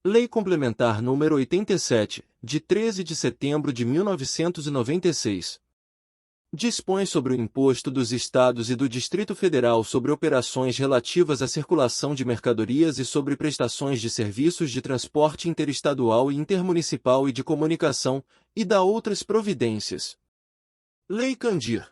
Lei Complementar nº 87, de 13 de setembro de 1996. Dispõe sobre o imposto dos Estados e do Distrito Federal sobre operações relativas à circulação de mercadorias e sobre prestações de serviços de transporte interestadual e intermunicipal e de comunicação, e dá outras providências. Lei Candir.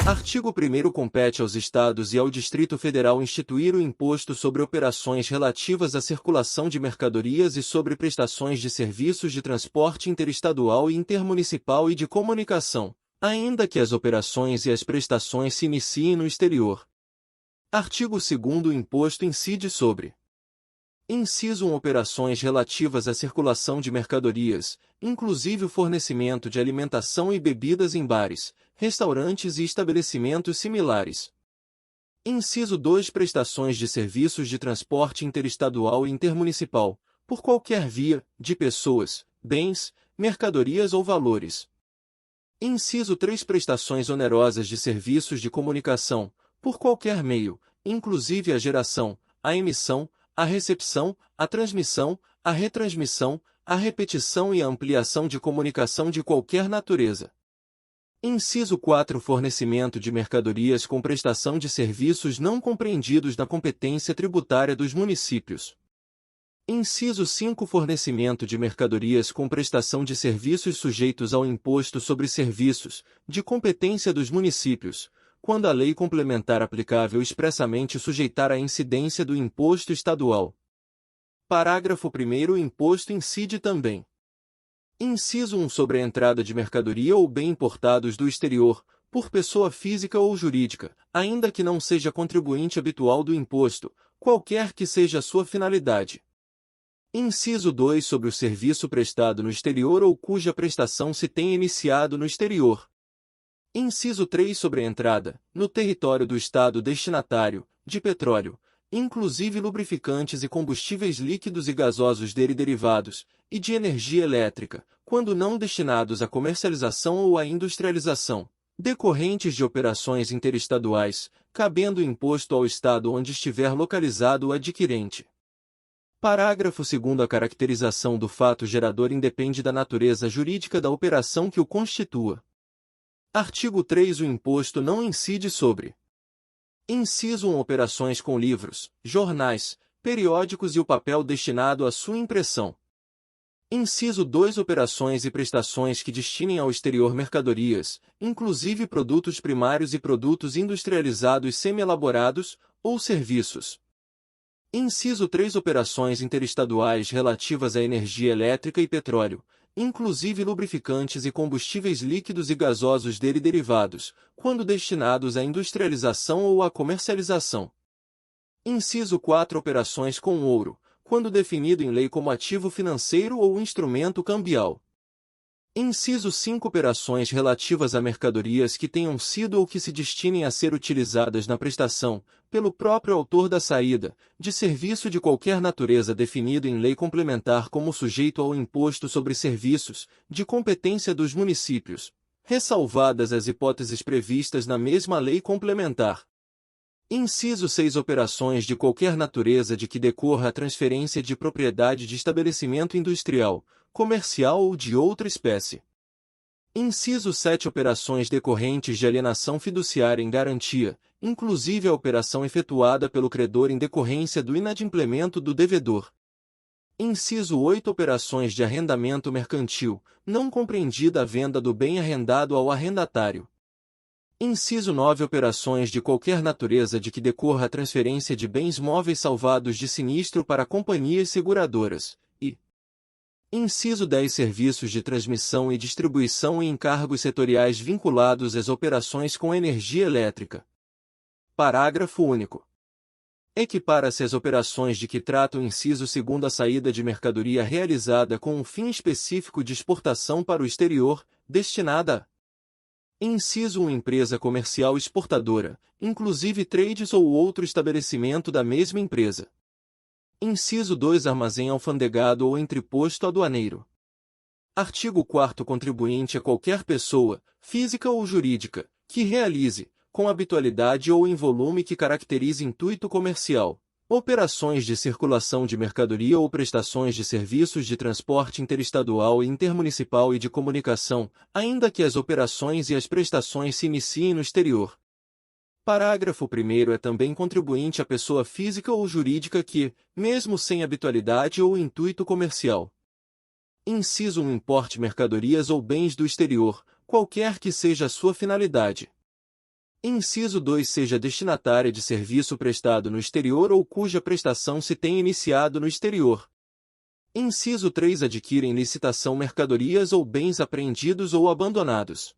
Artigo 1º compete aos Estados e ao Distrito Federal instituir o imposto sobre operações relativas à circulação de mercadorias e sobre prestações de serviços de transporte interestadual e intermunicipal e de comunicação, ainda que as operações e as prestações se iniciem no exterior. Artigo 2º. O imposto incide sobre: Inciso 1. Operações relativas à circulação de mercadorias, inclusive o fornecimento de alimentação e bebidas em bares, restaurantes e estabelecimentos similares. Inciso 2. Prestações de serviços de transporte interestadual e intermunicipal, por qualquer via, de pessoas, bens, mercadorias ou valores. Inciso 3. Prestações onerosas de serviços de comunicação, por qualquer meio, inclusive a geração, a emissão, a recepção, a transmissão, a retransmissão, a repetição e a ampliação de comunicação de qualquer natureza. Inciso 4. Fornecimento de mercadorias com prestação de serviços não compreendidos na competência tributária dos municípios. Inciso 5. Fornecimento de mercadorias com prestação de serviços sujeitos ao imposto sobre serviços, de competência dos municípios, quando a lei complementar aplicável expressamente sujeitar à incidência do imposto estadual. Parágrafo 1º. O imposto incide também. Inciso 1. Sobre a entrada de mercadoria ou bem importados do exterior, por pessoa física ou jurídica, ainda que não seja contribuinte habitual do imposto, qualquer que seja a sua finalidade. Inciso 2. Sobre o serviço prestado no exterior ou cuja prestação se tenha iniciado no exterior. Inciso 3. Sobre a entrada, no território do Estado destinatário, de petróleo, inclusive lubrificantes e combustíveis líquidos e gasosos dele derivados, e de energia elétrica, quando não destinados à comercialização ou à industrialização, decorrentes de operações interestaduais, cabendo o imposto ao Estado onde estiver localizado o adquirente. Parágrafo 2º. A caracterização do fato gerador independe da natureza jurídica da operação que o constitua. Artigo 3. O imposto não incide sobre: Inciso 1. Operações com livros, jornais, periódicos e o papel destinado à sua impressão. Inciso 2. Operações e prestações que destinem ao exterior mercadorias, inclusive produtos primários e produtos industrializados semi-elaborados, ou serviços. Inciso 3. Operações interestaduais relativas à energia elétrica e petróleo, inclusive lubrificantes e combustíveis líquidos e gasosos dele derivados, quando destinados à industrialização ou à comercialização. Inciso 4. Operações com ouro, quando definido em lei como ativo financeiro ou instrumento cambial. Inciso 5. Operações relativas a mercadorias que tenham sido ou que se destinem a ser utilizadas na prestação, pelo próprio autor da saída, de serviço de qualquer natureza definido em lei complementar como sujeito ao imposto sobre serviços, de competência dos municípios, ressalvadas as hipóteses previstas na mesma lei complementar. Inciso 6. Operações de qualquer natureza de que decorra a transferência de propriedade de estabelecimento industrial, comercial ou de outra espécie. Inciso 7. Operações decorrentes de alienação fiduciária em garantia, inclusive a operação efetuada pelo credor em decorrência do inadimplemento do devedor. Inciso 8. Operações de arrendamento mercantil, não compreendida a venda do bem arrendado ao arrendatário. Inciso 9. Operações de qualquer natureza de que decorra a transferência de bens móveis salvados de sinistro para companhias seguradoras. Inciso 10. Serviços de transmissão e distribuição e encargos setoriais vinculados às operações com energia elétrica. Parágrafo único. Equipara-se as operações de que trata o inciso segundo a saída de mercadoria realizada com um fim específico de exportação para o exterior, destinada a inciso 1 empresa comercial exportadora, inclusive trades ou outro estabelecimento da mesma empresa. Inciso 2 armazém alfandegado ou entreposto aduaneiro. Artigo 4º contribuinte é qualquer pessoa, física ou jurídica, que realize, com habitualidade ou em volume que caracterize intuito comercial, operações de circulação de mercadoria ou prestações de serviços de transporte interestadual e intermunicipal e de comunicação, ainda que as operações e as prestações se iniciem no exterior. Parágrafo 1º é também contribuinte a pessoa física ou jurídica que, mesmo sem habitualidade ou intuito comercial, inciso 1 importe mercadorias ou bens do exterior, qualquer que seja a sua finalidade. Inciso 2 seja destinatária de serviço prestado no exterior ou cuja prestação se tenha iniciado no exterior. Inciso 3 adquira em licitação mercadorias ou bens apreendidos ou abandonados.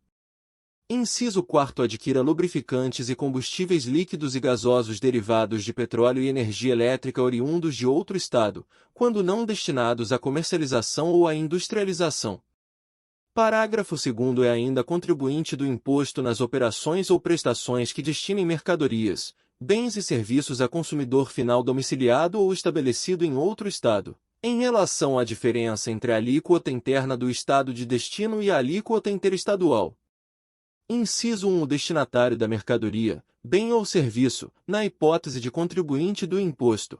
Inciso 4 adquira lubrificantes e combustíveis líquidos e gasosos derivados de petróleo e energia elétrica oriundos de outro estado, quando não destinados à comercialização ou à industrialização. Parágrafo 2º é ainda contribuinte do imposto nas operações ou prestações que destinem mercadorias, bens e serviços a consumidor final domiciliado ou estabelecido em outro estado, em relação à diferença entre a alíquota interna do estado de destino e a alíquota interestadual. Inciso 1 o destinatário da mercadoria, bem ou serviço, na hipótese de contribuinte do imposto.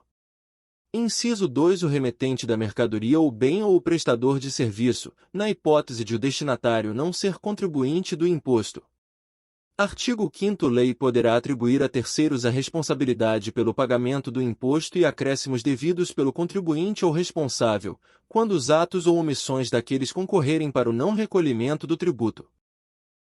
Inciso 2 o remetente da mercadoria ou bem ou o prestador de serviço, na hipótese de o destinatário não ser contribuinte do imposto. Artigo 5º Lei poderá atribuir a terceiros a responsabilidade pelo pagamento do imposto e acréscimos devidos pelo contribuinte ou responsável, quando os atos ou omissões daqueles concorrerem para o não recolhimento do tributo.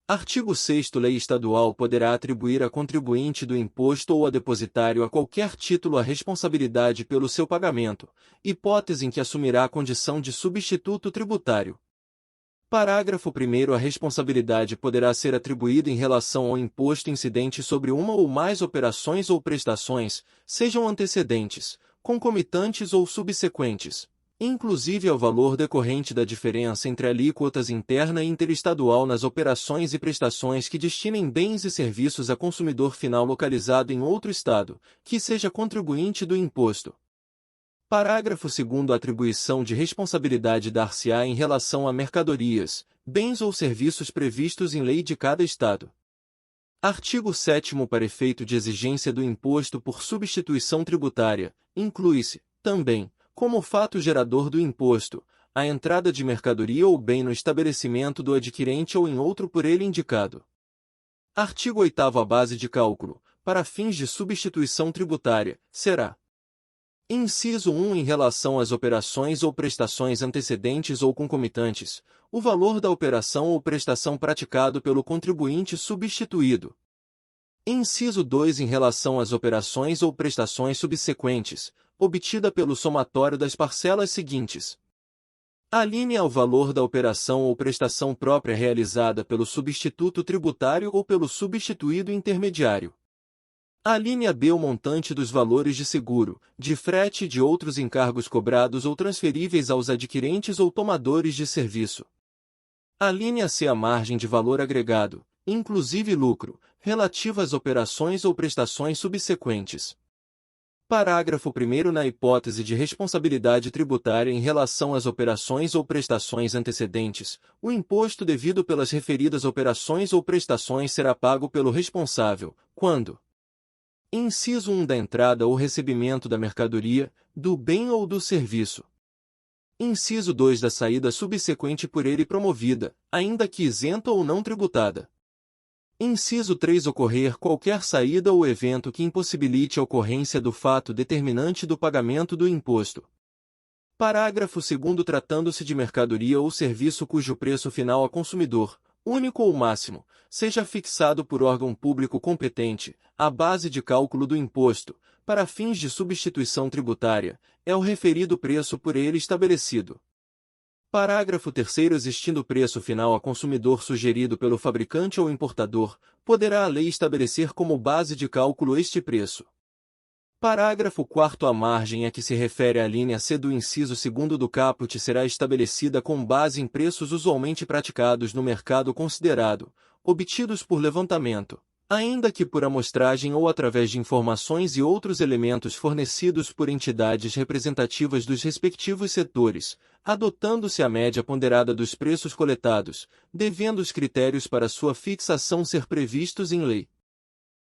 Artigo 6º Lei estadual poderá atribuir a contribuinte do imposto ou a depositário a qualquer título a responsabilidade pelo seu pagamento, hipótese em que assumirá a condição de substituto tributário. Parágrafo 1º a responsabilidade poderá ser atribuída em relação ao imposto incidente sobre uma ou mais operações ou prestações, sejam antecedentes, concomitantes ou subsequentes, inclusive ao valor decorrente da diferença entre alíquotas interna e interestadual nas operações e prestações que destinem bens e serviços a consumidor final localizado em outro estado, que seja contribuinte do imposto. Parágrafo 2º a atribuição de responsabilidade dar-se-á em relação a mercadorias, bens ou serviços previstos em lei de cada estado. Artigo 7º para efeito de exigência do imposto por substituição tributária, inclui-se, também, como fato gerador do imposto, a entrada de mercadoria ou bem no estabelecimento do adquirente ou em outro por ele indicado. Artigo 8º a base de cálculo, para fins de substituição tributária, será: Inciso 1 em relação às operações ou prestações antecedentes ou concomitantes, o valor da operação ou prestação praticado pelo contribuinte substituído. Inciso 2 em relação às operações ou prestações subsequentes, obtida pelo somatório das parcelas seguintes. Alínea ao valor da operação ou prestação própria realizada pelo substituto tributário ou pelo substituído intermediário. Alínea B o montante dos valores de seguro, de frete e de outros encargos cobrados ou transferíveis aos adquirentes ou tomadores de serviço. Alínea C a margem de valor agregado, inclusive lucro, relativa às operações ou prestações subsequentes. Parágrafo 1º na hipótese de responsabilidade tributária em relação às operações ou prestações antecedentes, o imposto devido pelas referidas operações ou prestações será pago pelo responsável, quando: Inciso 1 da entrada ou recebimento da mercadoria, do bem ou do serviço. Inciso 2 da saída subsequente por ele promovida, ainda que isenta ou não tributada. Inciso 3 ocorrer qualquer saída ou evento que impossibilite a ocorrência do fato determinante do pagamento do imposto. Parágrafo 2º tratando-se de mercadoria ou serviço cujo preço final a consumidor, único ou máximo, seja fixado por órgão público competente, a base de cálculo do imposto, para fins de substituição tributária, é o referido preço por ele estabelecido. Parágrafo 3º existindo preço final a consumidor sugerido pelo fabricante ou importador, poderá a lei estabelecer como base de cálculo este preço. Parágrafo 4º. A margem a que se refere a linha C do inciso 2º do caput será estabelecida com base em preços usualmente praticados no mercado considerado, obtidos por levantamento, ainda que por amostragem ou através de informações e outros elementos fornecidos por entidades representativas dos respectivos setores, adotando-se a média ponderada dos preços coletados, devendo os critérios para sua fixação ser previstos em lei.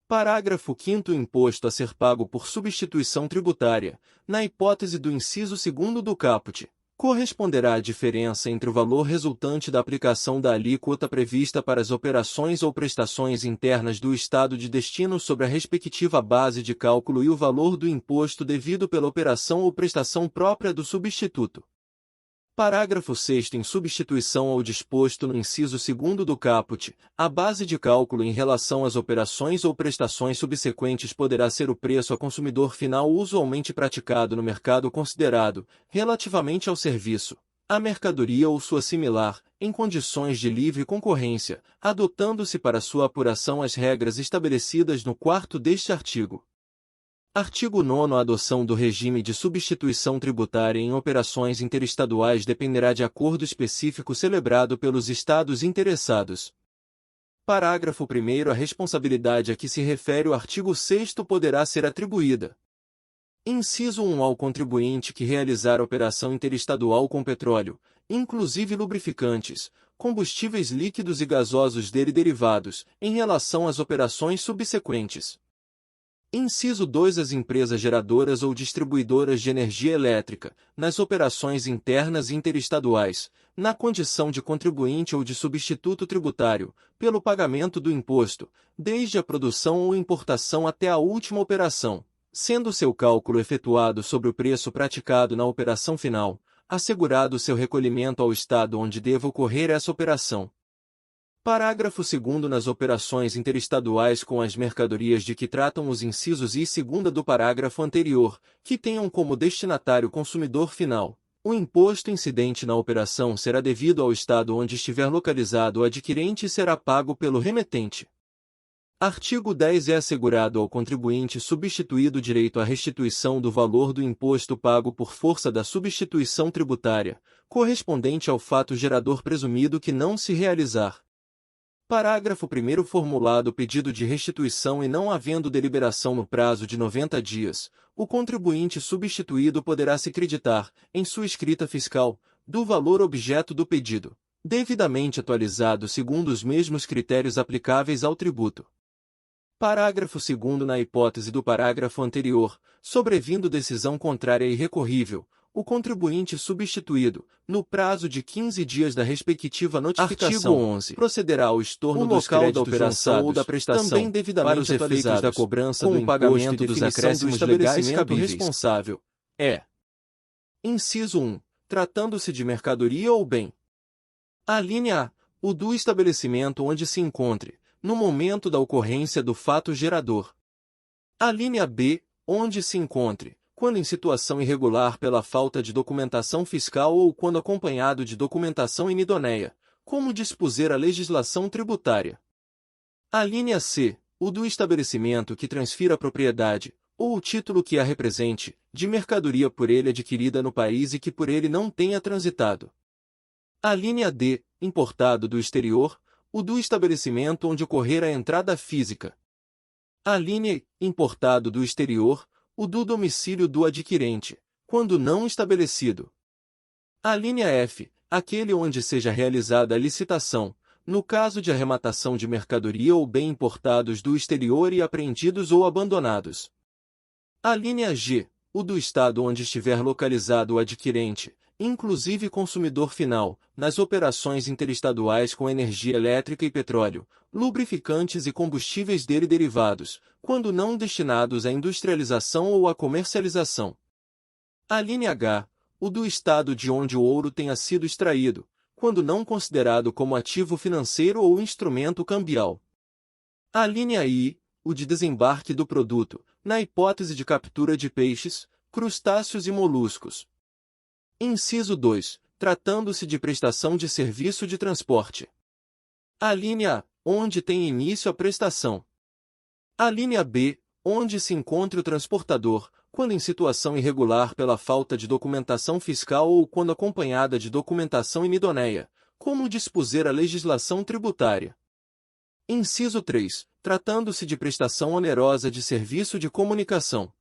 Parágrafo 5º. O imposto a ser pago por substituição tributária, na hipótese do inciso 2º do caput, corresponderá à diferença entre o valor resultante da aplicação da alíquota prevista para as operações ou prestações internas do Estado de destino sobre a respectiva base de cálculo e o valor do imposto devido pela operação ou prestação própria do substituto. Parágrafo 6º. Em substituição ao disposto no inciso 2º do caput, a base de cálculo em relação às operações ou prestações subsequentes poderá ser o preço a consumidor final usualmente praticado no mercado considerado, relativamente ao serviço, à mercadoria ou sua similar, em condições de livre concorrência, adotando-se para sua apuração as regras estabelecidas no 4º deste artigo. Artigo 9º. A adoção do regime de substituição tributária em operações interestaduais dependerá de acordo específico celebrado pelos Estados interessados. Parágrafo 1º. A responsabilidade a que se refere o artigo 6º poderá ser atribuída. Inciso 1. Ao contribuinte que realizar operação interestadual com petróleo, inclusive lubrificantes, combustíveis líquidos e gasosos dele derivados, em relação às operações subsequentes. Inciso 2. As empresas geradoras ou distribuidoras de energia elétrica, nas operações internas e interestaduais, na condição de contribuinte ou de substituto tributário, pelo pagamento do imposto, desde a produção ou importação até a última operação, sendo seu cálculo efetuado sobre o preço praticado na operação final, assegurado seu recolhimento ao Estado onde deva ocorrer essa operação. Parágrafo 2º. Nas operações interestaduais com as mercadorias de que tratam os incisos I e 2º do parágrafo anterior, que tenham como destinatário consumidor final, o imposto incidente na operação será devido ao Estado onde estiver localizado o adquirente e será pago pelo remetente. Artigo 10. É assegurado ao contribuinte substituído direito à restituição do valor do imposto pago por força da substituição tributária, correspondente ao fato gerador presumido que não se realizar. Parágrafo 1º. Formulado o pedido de restituição e não havendo deliberação no prazo de 90 dias, o contribuinte substituído poderá se creditar, em sua escrita fiscal, do valor objeto do pedido, devidamente atualizado segundo os mesmos critérios aplicáveis ao tributo. Parágrafo 2º. Na hipótese do parágrafo anterior, sobrevindo decisão contrária e irrecorrível, o contribuinte substituído, no prazo de 15 dias da respectiva notificação, Artigo 11. procederá ao estorno O dos local créditos da operação lançados, ou da prestação, também devidamente para os efeitos atualizados, da cobrança com do o pagamento imposto e dos definição acréscimos do legais estabelecimento cabíveis. responsável. É. Inciso 1. Tratando-se de mercadoria ou bem. A linha A. O do estabelecimento onde se encontre, no momento da ocorrência do fato gerador. A linha B. Onde se encontre, quando em situação irregular pela falta de documentação fiscal ou quando acompanhado de documentação inidoneia, como dispuser a legislação tributária. A linha C. O do estabelecimento que transfira a propriedade, ou o título que a represente, de mercadoria por ele adquirida no país e que por ele não tenha transitado. A linha D. Importado do exterior, o do estabelecimento onde ocorrer a entrada física. A linha E. Importado do exterior, o do domicílio do adquirente, quando não estabelecido. A linha F. Aquele onde seja realizada a licitação, no caso de arrematação de mercadoria ou bem importados do exterior e apreendidos ou abandonados. A linha G. O do estado onde estiver localizado o adquirente, inclusive consumidor final, nas operações interestaduais com energia elétrica e petróleo, lubrificantes e combustíveis dele derivados, quando não destinados à industrialização ou à comercialização. A linha H. O do estado de onde o ouro tenha sido extraído, quando não considerado como ativo financeiro ou instrumento cambial. A linha I. O de desembarque do produto, na hipótese de captura de peixes, crustáceos e moluscos. Inciso 2. Tratando-se de prestação de serviço de transporte. A linha A. Onde tem início a prestação. A linha B. onde se encontre o transportador, quando em situação irregular pela falta de documentação fiscal ou quando acompanhada de documentação inidonéia, como dispuser a legislação tributária. Inciso 3. Tratando-se de prestação onerosa de serviço de comunicação.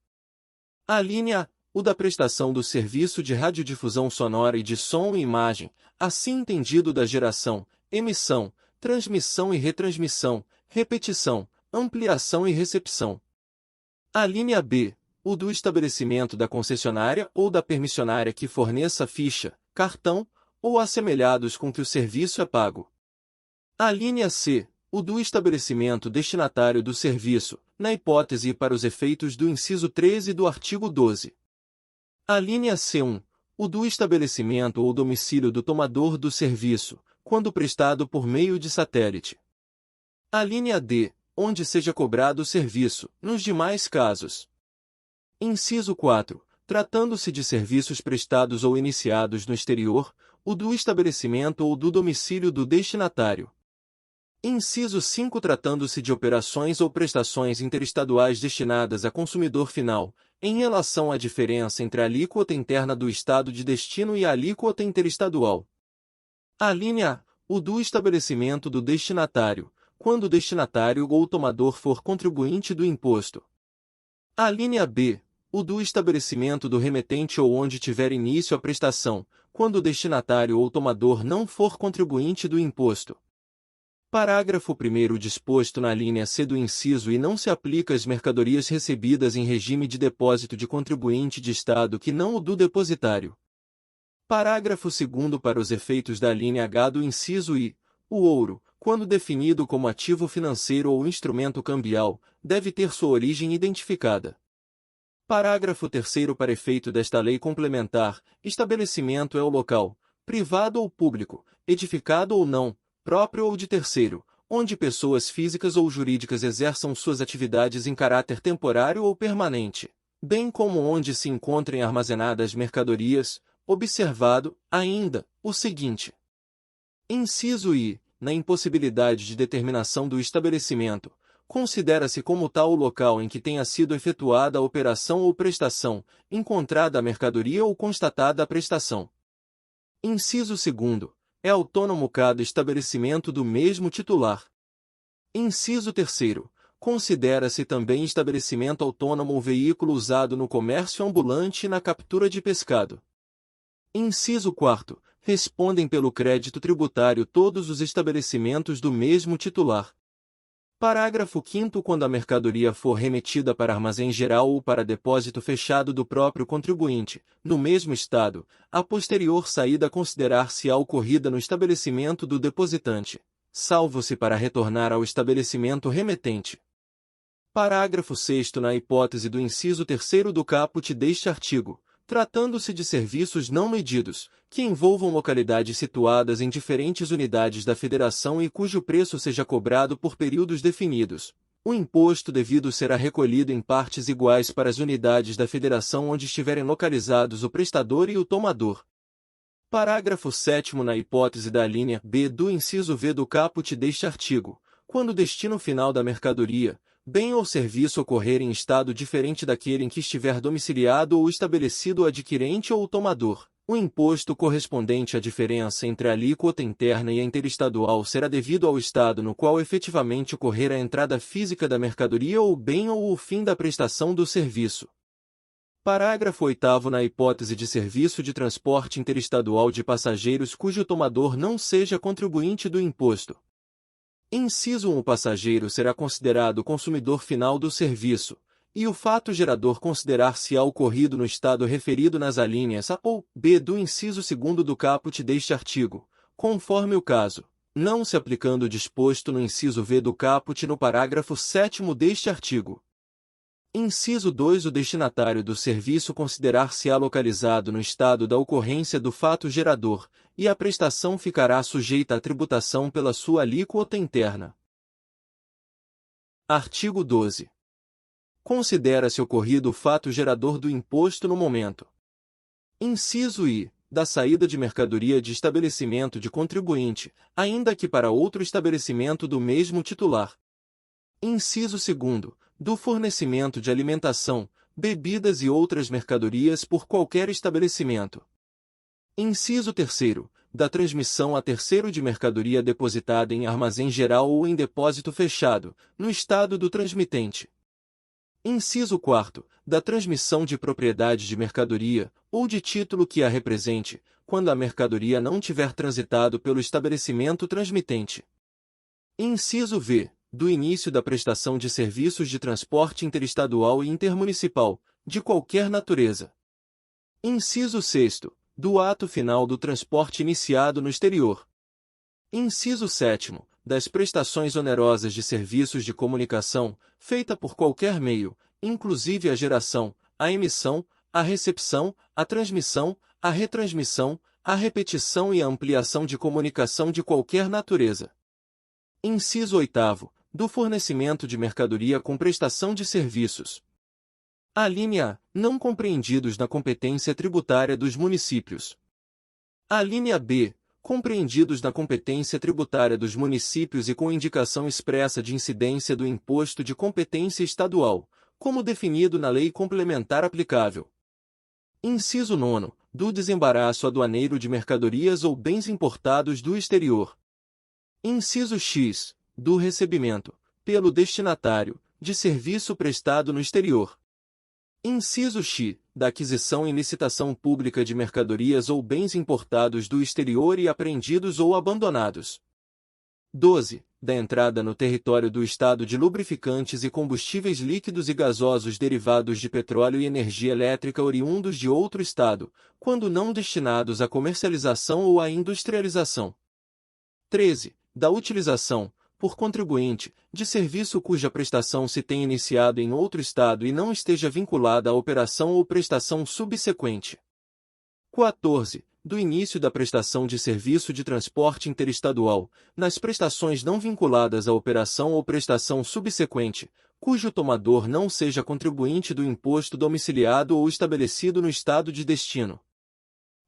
A linha A. O da prestação do serviço de radiodifusão sonora e de som e imagem, assim entendido da geração, emissão, transmissão e retransmissão, repetição, ampliação e recepção. A linha B. O do estabelecimento da concessionária ou da permissionária que forneça ficha, cartão, ou assemelhados com que o serviço é pago. A linha C. O do estabelecimento destinatário do serviço, na hipótese e para os efeitos do inciso 13 do artigo 12. A linha C1. O do estabelecimento ou domicílio do tomador do serviço, quando prestado por meio de satélite. A linha D. Onde seja cobrado o serviço, nos demais casos. Inciso 4. Tratando-se de serviços prestados ou iniciados no exterior, o do estabelecimento ou do domicílio do destinatário. Inciso 5. Tratando-se de operações ou prestações interestaduais destinadas a consumidor final, em relação à diferença entre a alíquota interna do estado de destino e a alíquota interestadual. A linha A. O do estabelecimento do destinatário, quando o destinatário ou tomador for contribuinte do imposto. A linha B. O do estabelecimento do remetente ou onde tiver início a prestação, quando o destinatário ou tomador não for contribuinte do imposto. Parágrafo 1º disposto na linha C do inciso e não se aplica às mercadorias recebidas em regime de depósito de contribuinte de Estado que não o do depositário. Parágrafo 2º para os efeitos da linha H do inciso I, o ouro, quando definido como ativo financeiro ou instrumento cambial, deve ter sua origem identificada. Parágrafo 3º para efeito desta lei complementar, estabelecimento é o local, privado ou público, edificado ou não, próprio ou de terceiro, onde pessoas físicas ou jurídicas exerçam suas atividades em caráter temporário ou permanente, bem como onde se encontrem armazenadas mercadorias, observado, ainda, o seguinte. Inciso I. Na impossibilidade de determinação do estabelecimento, considera-se como tal o local em que tenha sido efetuada a operação ou prestação, encontrada a mercadoria ou constatada a prestação. Inciso 2º. É autônomo cada estabelecimento do mesmo titular. Inciso 3º. Considera-se também estabelecimento autônomo o veículo usado no comércio ambulante e na captura de pescado. Inciso 4º. Respondem pelo crédito tributário todos os estabelecimentos do mesmo titular. Parágrafo 5º. Quando a mercadoria for remetida para armazém geral ou para depósito fechado do próprio contribuinte, no mesmo estado, a posterior saída considerar-se-á ocorrida no estabelecimento do depositante, salvo-se para retornar ao estabelecimento remetente. Parágrafo 6º. Na hipótese do inciso 3º do caput deste artigo, tratando-se de serviços não medidos, que envolvam localidades situadas em diferentes unidades da federação e cujo preço seja cobrado por períodos definidos, o imposto devido será recolhido em partes iguais para as unidades da federação onde estiverem localizados o prestador e o tomador. Parágrafo 7º. Na hipótese da linha B do inciso V do caput deste artigo, quando o destino final da mercadoria, bem ou serviço ocorrer em estado diferente daquele em que estiver domiciliado ou estabelecido o adquirente ou o tomador, o imposto correspondente à diferença entre a alíquota interna e a interestadual será devido ao estado no qual efetivamente ocorrer a entrada física da mercadoria ou bem ou o fim da prestação do serviço. Parágrafo 8º. Na hipótese de serviço de transporte interestadual de passageiros cujo tomador não seja contribuinte do imposto. Inciso 1. O passageiro será considerado consumidor final do serviço, e o fato gerador considerar-se-á ocorrido no estado referido nas alíneas A ou B do inciso 2º do caput deste artigo, conforme o caso, não se aplicando o disposto no inciso V do caput no parágrafo 7º deste artigo. Inciso 2. O destinatário do serviço considerar-se-á localizado no estado da ocorrência do fato gerador, e a prestação ficará sujeita à tributação pela sua alíquota interna. Artigo 12. Considera-se ocorrido o fato gerador do imposto no momento. Inciso I. Da saída de mercadoria de estabelecimento de contribuinte, ainda que para outro estabelecimento do mesmo titular. Inciso 2º. do fornecimento de alimentação, bebidas e outras mercadorias por qualquer estabelecimento. Inciso 3º, da transmissão a terceiro de mercadoria depositada em armazém geral ou em depósito fechado, no estado do transmitente. Inciso 4º, da transmissão de propriedade de mercadoria, ou de título que a represente, quando a mercadoria não tiver transitado pelo estabelecimento transmitente. Inciso V, do início da prestação de serviços de transporte interestadual e intermunicipal, de qualquer natureza. Inciso 6º, do ato final do transporte iniciado no exterior. Inciso 7º, das prestações onerosas de serviços de comunicação, feita por qualquer meio, inclusive a geração, a emissão, a recepção, a transmissão, a retransmissão, a repetição e a ampliação de comunicação de qualquer natureza. Inciso 8º, do fornecimento de mercadoria com prestação de serviços. Alínea A, não compreendidos na competência tributária dos municípios. Alínea B, compreendidos na competência tributária dos municípios e com indicação expressa de incidência do imposto de competência estadual, como definido na lei complementar aplicável. Inciso 9º, do desembaraço aduaneiro de mercadorias ou bens importados do exterior. Inciso X, do recebimento, pelo destinatário, de serviço prestado no exterior. Inciso X, da aquisição em licitação pública de mercadorias ou bens importados do exterior e apreendidos ou abandonados. 12. Da entrada no território do Estado de lubrificantes e combustíveis líquidos e gasosos derivados de petróleo e energia elétrica oriundos de outro Estado, quando não destinados à comercialização ou à industrialização. 13. Da utilização, por contribuinte, de serviço cuja prestação se tenha iniciado em outro Estado e não esteja vinculada à operação ou prestação subsequente. 14. Do início da prestação de serviço de transporte interestadual, nas prestações não vinculadas à operação ou prestação subsequente, cujo tomador não seja contribuinte do imposto domiciliado ou estabelecido no Estado de destino.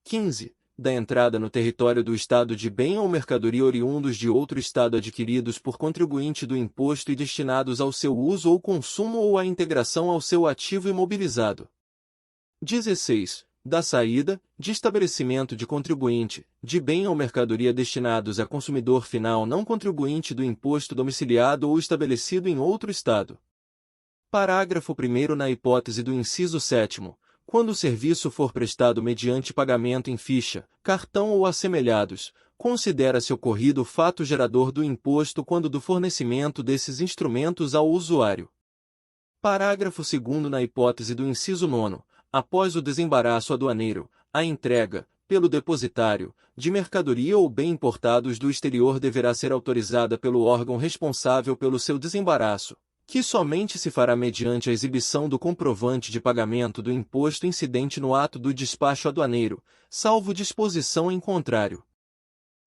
15. Da entrada no território do Estado de bem ou mercadoria oriundos de outro Estado adquiridos por contribuinte do imposto e destinados ao seu uso ou consumo ou à integração ao seu ativo imobilizado. 16. Da saída, de estabelecimento de contribuinte, de bem ou mercadoria destinados a consumidor final não contribuinte do imposto domiciliado ou estabelecido em outro Estado. Parágrafo 1º. Na hipótese do inciso 7º, quando o serviço for prestado mediante pagamento em ficha, cartão ou assemelhados, considera-se ocorrido o fato gerador do imposto quando do fornecimento desses instrumentos ao usuário. Parágrafo 2º. Na hipótese do inciso 9º, após o desembaraço aduaneiro, a entrega, pelo depositário, de mercadoria ou bem importados do exterior deverá ser autorizada pelo órgão responsável pelo seu desembaraço, que somente se fará mediante a exibição do comprovante de pagamento do imposto incidente no ato do despacho aduaneiro, salvo disposição em contrário.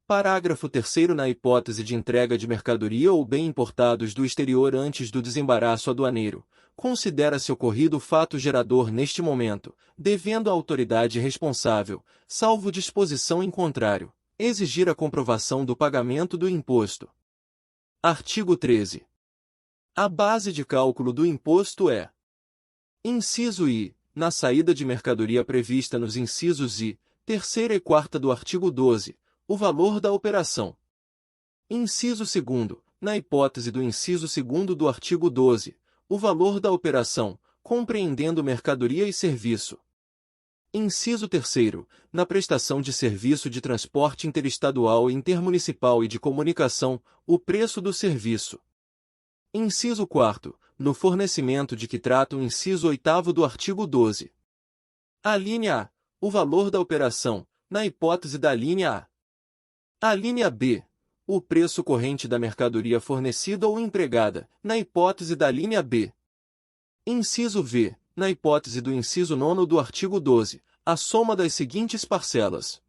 Parágrafo 3º. Na hipótese de entrega de mercadoria ou bem importados do exterior antes do desembaraço aduaneiro, considera-se ocorrido o fato gerador neste momento, devendo a autoridade responsável, salvo disposição em contrário, exigir a comprovação do pagamento do imposto. Artigo 13. A base de cálculo do imposto é: inciso I, na saída de mercadoria prevista nos incisos I, 3ª e 4ª do artigo 12, o valor da operação. Inciso 2º, na hipótese do inciso 2º do artigo 12, o valor da operação, compreendendo mercadoria e serviço. Inciso 3º, na prestação de serviço de transporte interestadual e intermunicipal e de comunicação, o preço do serviço. Inciso 4º, no fornecimento de que trata o inciso 8º do artigo 12. Alínea A, o valor da operação, na hipótese da alínea A. Alínea B, o preço corrente da mercadoria fornecida ou empregada, na hipótese da alínea B. Inciso V, na hipótese do inciso 9º do artigo 12, a soma das seguintes parcelas.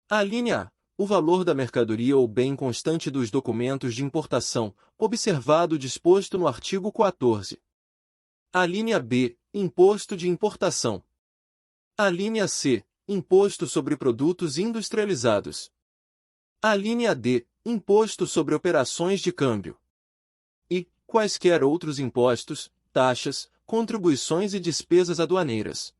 Alínea A, o valor da mercadoria ou bem constante dos documentos de importação, observado o disposto no artigo 14. Alínea B, imposto de importação. Alínea C, imposto sobre produtos industrializados. Alínea D, imposto sobre operações de câmbio. E, quaisquer outros impostos, taxas, contribuições e despesas aduaneiras.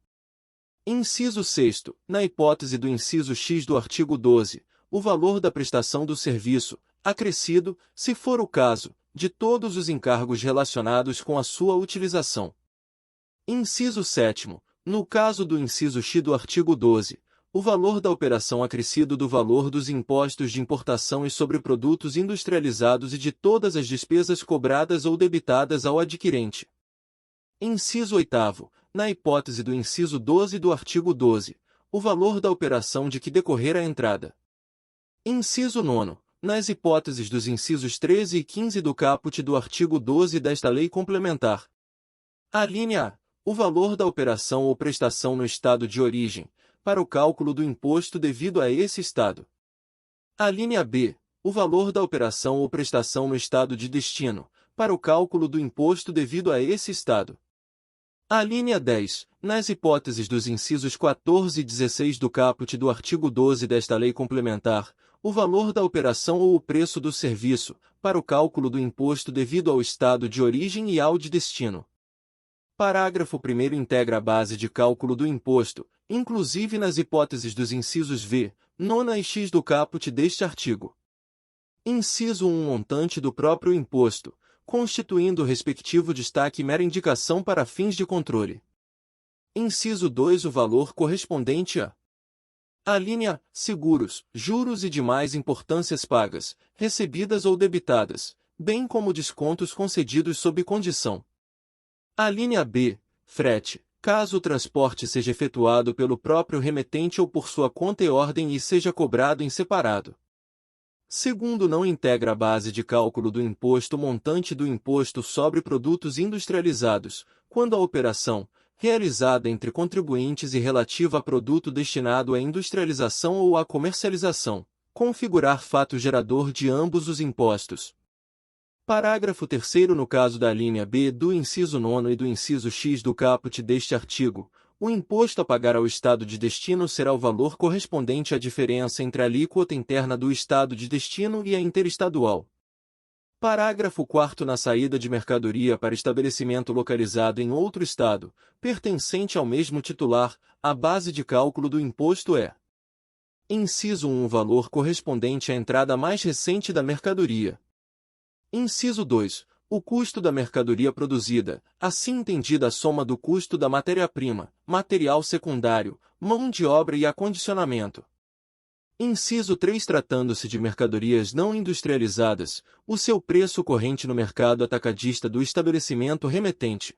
Inciso 6º. Na hipótese do inciso X do artigo 12, o valor da prestação do serviço, acrescido, se for o caso, de todos os encargos relacionados com a sua utilização. Inciso 7º. No caso do inciso X do artigo 12, o valor da operação acrescido do valor dos impostos de importação e sobre produtos industrializados e de todas as despesas cobradas ou debitadas ao adquirente. Inciso 8º. Na hipótese do inciso 12 do artigo 12, o valor da operação de que decorrer a entrada. Inciso 9º. Nas hipóteses dos incisos 13 e 15 do caput do artigo 12 desta lei complementar. Alínea A. O valor da operação ou prestação no estado de origem, para o cálculo do imposto devido a esse estado. Alínea B. O valor da operação ou prestação no estado de destino, para o cálculo do imposto devido a esse estado. Alínea 10. Nas hipóteses dos incisos 14 e 16 do caput do artigo 12 desta lei complementar, o valor da operação ou o preço do serviço, para o cálculo do imposto devido ao estado de origem e ao de destino. Parágrafo 1º integra a base de cálculo do imposto, inclusive nas hipóteses dos incisos V, nona e X do caput deste artigo. Inciso 1. Montante do próprio imposto, constituindo o respectivo destaque mera indicação para fins de controle. Inciso 2. O valor correspondente a alínea seguros, juros e demais importâncias pagas, recebidas ou debitadas, bem como descontos concedidos sob condição. Alínea B. Frete, caso o transporte seja efetuado pelo próprio remetente ou por sua conta e ordem e seja cobrado em separado. Segundo, não integra a base de cálculo do imposto o montante do imposto sobre produtos industrializados, quando a operação, realizada entre contribuintes e relativa a produto destinado à industrialização ou à comercialização, configurar fato gerador de ambos os impostos. Parágrafo 3º. No caso da alínea B do inciso 9 e do inciso X do caput deste artigo, o imposto a pagar ao estado de destino será o valor correspondente à diferença entre a alíquota interna do estado de destino e a interestadual. Parágrafo 4º. Na saída de mercadoria para estabelecimento localizado em outro estado, pertencente ao mesmo titular, a base de cálculo do imposto é: inciso 1. O valor correspondente à entrada mais recente da mercadoria. Inciso 2. O custo da mercadoria produzida, assim entendida a soma do custo da matéria-prima, material secundário, mão de obra e acondicionamento. Inciso 3. Tratando-se de mercadorias não industrializadas, o seu preço corrente no mercado atacadista do estabelecimento remetente.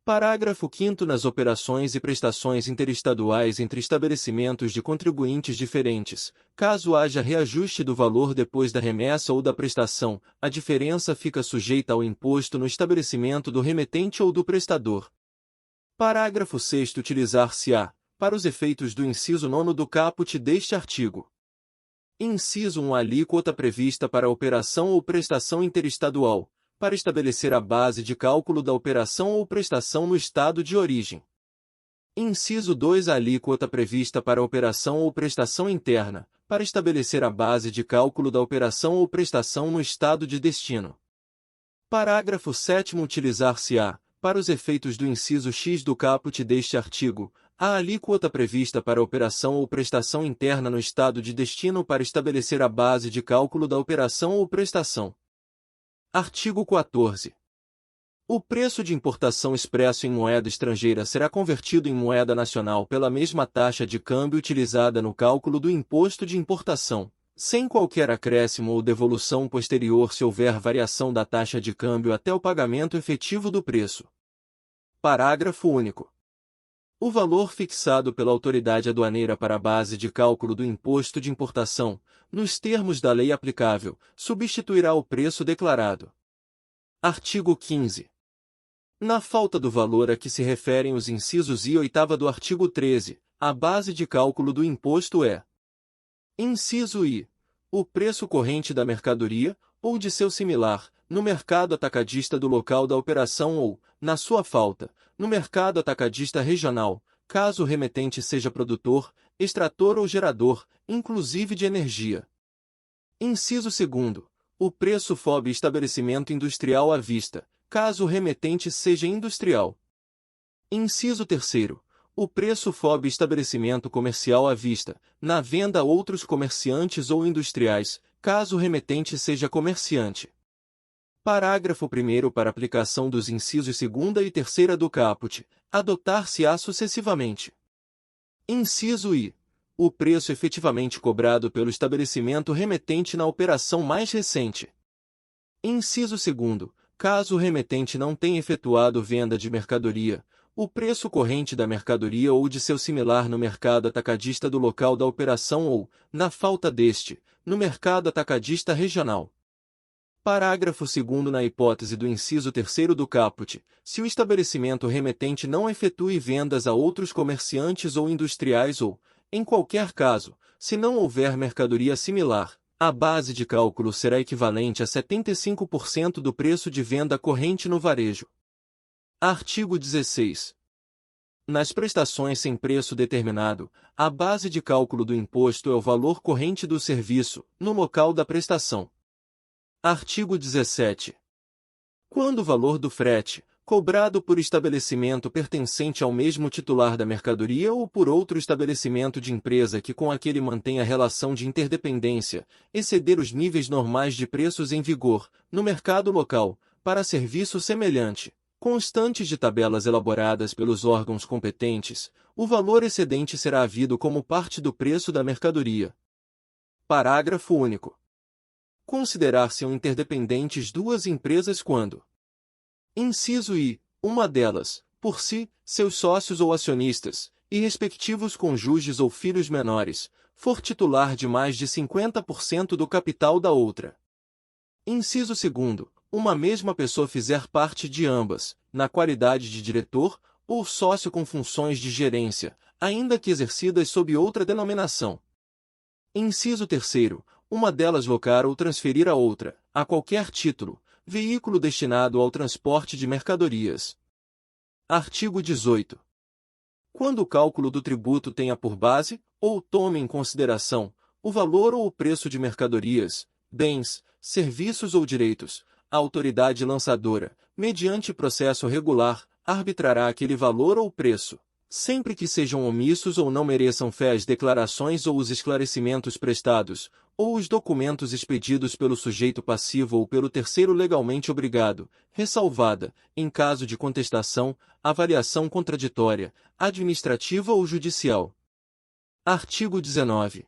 Parágrafo 5º. Nas operações e prestações interestaduais entre estabelecimentos de contribuintes diferentes, caso haja reajuste do valor depois da remessa ou da prestação, a diferença fica sujeita ao imposto no estabelecimento do remetente ou do prestador. Parágrafo 6º. Utilizar-se-á, para os efeitos do inciso 9 do caput deste artigo. Inciso 1. A alíquota prevista para a operação ou prestação interestadual, para estabelecer a base de cálculo da operação ou prestação no estado de origem. Inciso 2. A alíquota prevista para a operação ou prestação interna, para estabelecer a base de cálculo da operação ou prestação no estado de destino. Parágrafo 7º. Utilizar-se-á, para os efeitos do inciso X do caput deste artigo, a alíquota prevista para a operação ou prestação interna no estado de destino para estabelecer a base de cálculo da operação ou prestação. Artigo 14. O preço de importação expresso em moeda estrangeira será convertido em moeda nacional pela mesma taxa de câmbio utilizada no cálculo do imposto de importação, sem qualquer acréscimo ou devolução posterior se houver variação da taxa de câmbio até o pagamento efetivo do preço. Parágrafo único. O valor fixado pela autoridade aduaneira para a base de cálculo do imposto de importação, nos termos da lei aplicável, substituirá o preço declarado. Artigo 15. Na falta do valor a que se referem os incisos I e 8ª do artigo 13, a base de cálculo do imposto é: inciso I. O preço corrente da mercadoria, ou de seu similar, no mercado atacadista do local da operação ou, na sua falta, no mercado atacadista regional, caso o remetente seja produtor, extrator ou gerador, inclusive de energia. Inciso 2. O preço FOB estabelecimento industrial à vista, caso o remetente seja industrial. Inciso 3º. O preço FOB estabelecimento comercial à vista, na venda a outros comerciantes ou industriais, caso o remetente seja comerciante. Parágrafo 1º para aplicação dos incisos 2ª e 3ª do caput, adotar-se-á sucessivamente. Inciso I. O preço efetivamente cobrado pelo estabelecimento remetente na operação mais recente. Inciso 2º. Caso o remetente não tenha efetuado venda de mercadoria, o preço corrente da mercadoria ou de seu similar no mercado atacadista do local da operação ou, na falta deste, no mercado atacadista regional. Parágrafo 2º na hipótese do inciso 3º do caput, se o estabelecimento remetente não efetue vendas a outros comerciantes ou industriais ou, em qualquer caso, se não houver mercadoria similar, a base de cálculo será equivalente a 75% do preço de venda corrente no varejo. Artigo 16. Nas prestações sem preço determinado, a base de cálculo do imposto é o valor corrente do serviço, no local da prestação. Artigo 17. Quando o valor do frete, cobrado por estabelecimento pertencente ao mesmo titular da mercadoria ou por outro estabelecimento de empresa que com aquele mantenha relação de interdependência, exceder os níveis normais de preços em vigor, no mercado local, para serviço semelhante, constantes de tabelas elaboradas pelos órgãos competentes, o valor excedente será havido como parte do preço da mercadoria. Parágrafo único. Considerar-se-ão interdependentes duas empresas quando: inciso I, uma delas, por si, seus sócios ou acionistas, e respectivos cônjuges ou filhos menores, for titular de mais de 50% do capital da outra. Inciso 2º, uma mesma pessoa fizer parte de ambas, na qualidade de diretor, ou sócio com funções de gerência, ainda que exercidas sob outra denominação. Inciso 3º, uma delas locar ou transferir a outra, a qualquer título, veículo destinado ao transporte de mercadorias. Artigo 18. Quando o cálculo do tributo tenha por base, ou tome em consideração, o valor ou o preço de mercadorias, bens, serviços ou direitos, a autoridade lançadora, mediante processo regular, arbitrará aquele valor ou preço, sempre que sejam omissos ou não mereçam fé as declarações ou os esclarecimentos prestados, ou os documentos expedidos pelo sujeito passivo ou pelo terceiro legalmente obrigado, ressalvada, em caso de contestação, avaliação contraditória, administrativa ou judicial. Artigo 19.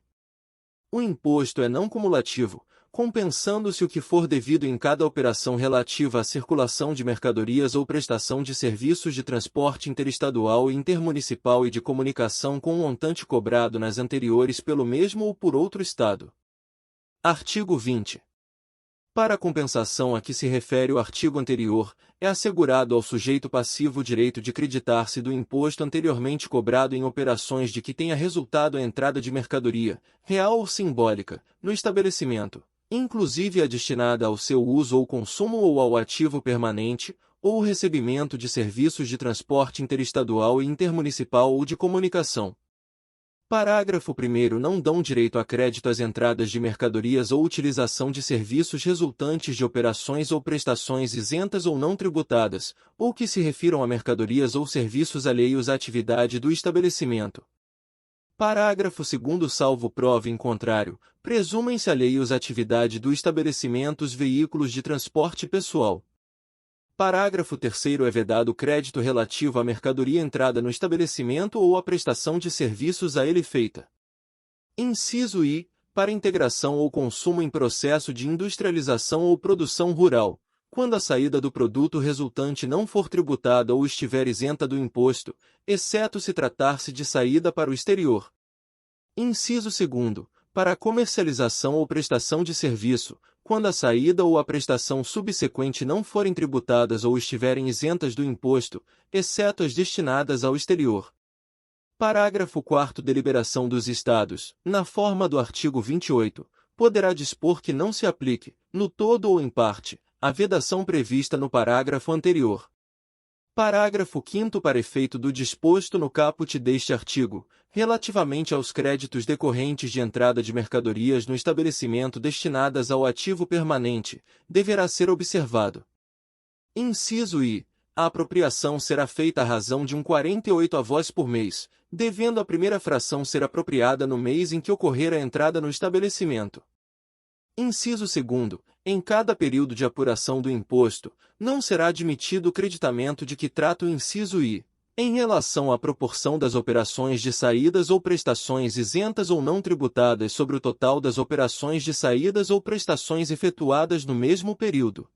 O imposto é não cumulativo, compensando-se o que for devido em cada operação relativa à circulação de mercadorias ou prestação de serviços de transporte interestadual e intermunicipal e de comunicação com o montante cobrado nas anteriores pelo mesmo ou por outro Estado. Artigo 20. Para a compensação a que se refere o artigo anterior, é assegurado ao sujeito passivo o direito de creditar-se do imposto anteriormente cobrado em operações de que tenha resultado a entrada de mercadoria, real ou simbólica, no estabelecimento, inclusive a destinada ao seu uso ou consumo ou ao ativo permanente, ou o recebimento de serviços de transporte interestadual e intermunicipal ou de comunicação. Parágrafo 1º não dão direito a crédito às entradas de mercadorias ou utilização de serviços resultantes de operações ou prestações isentas ou não tributadas, ou que se refiram a mercadorias ou serviços alheios à atividade do estabelecimento. Parágrafo 2º salvo prova em contrário, presumem-se alheios à atividade do estabelecimento os veículos de transporte pessoal. Parágrafo 3º é vedado crédito relativo à mercadoria entrada no estabelecimento ou à prestação de serviços a ele feita. Inciso I. Para integração ou consumo em processo de industrialização ou produção rural, quando a saída do produto resultante não for tributada ou estiver isenta do imposto, exceto se tratar-se de saída para o exterior. Inciso 2º. Para a comercialização ou prestação de serviço, quando a saída ou a prestação subsequente não forem tributadas ou estiverem isentas do imposto, exceto as destinadas ao exterior. Parágrafo 4º Deliberação dos Estados, na forma do artigo 28, poderá dispor que não se aplique, no todo ou em parte, a vedação prevista no parágrafo anterior. Parágrafo 5º Para efeito do disposto no caput deste artigo, relativamente aos créditos decorrentes de entrada de mercadorias no estabelecimento destinadas ao ativo permanente, deverá ser observado. Inciso I. A apropriação será feita à razão de 48 avós por mês, devendo a primeira fração ser apropriada no mês em que ocorrer a entrada no estabelecimento. Inciso 2. Em cada período de apuração do imposto, não será admitido o creditamento de que trata o inciso I, em relação à proporção das operações de saídas ou prestações isentas ou não tributadas sobre o total das operações de saídas ou prestações efetuadas no mesmo período.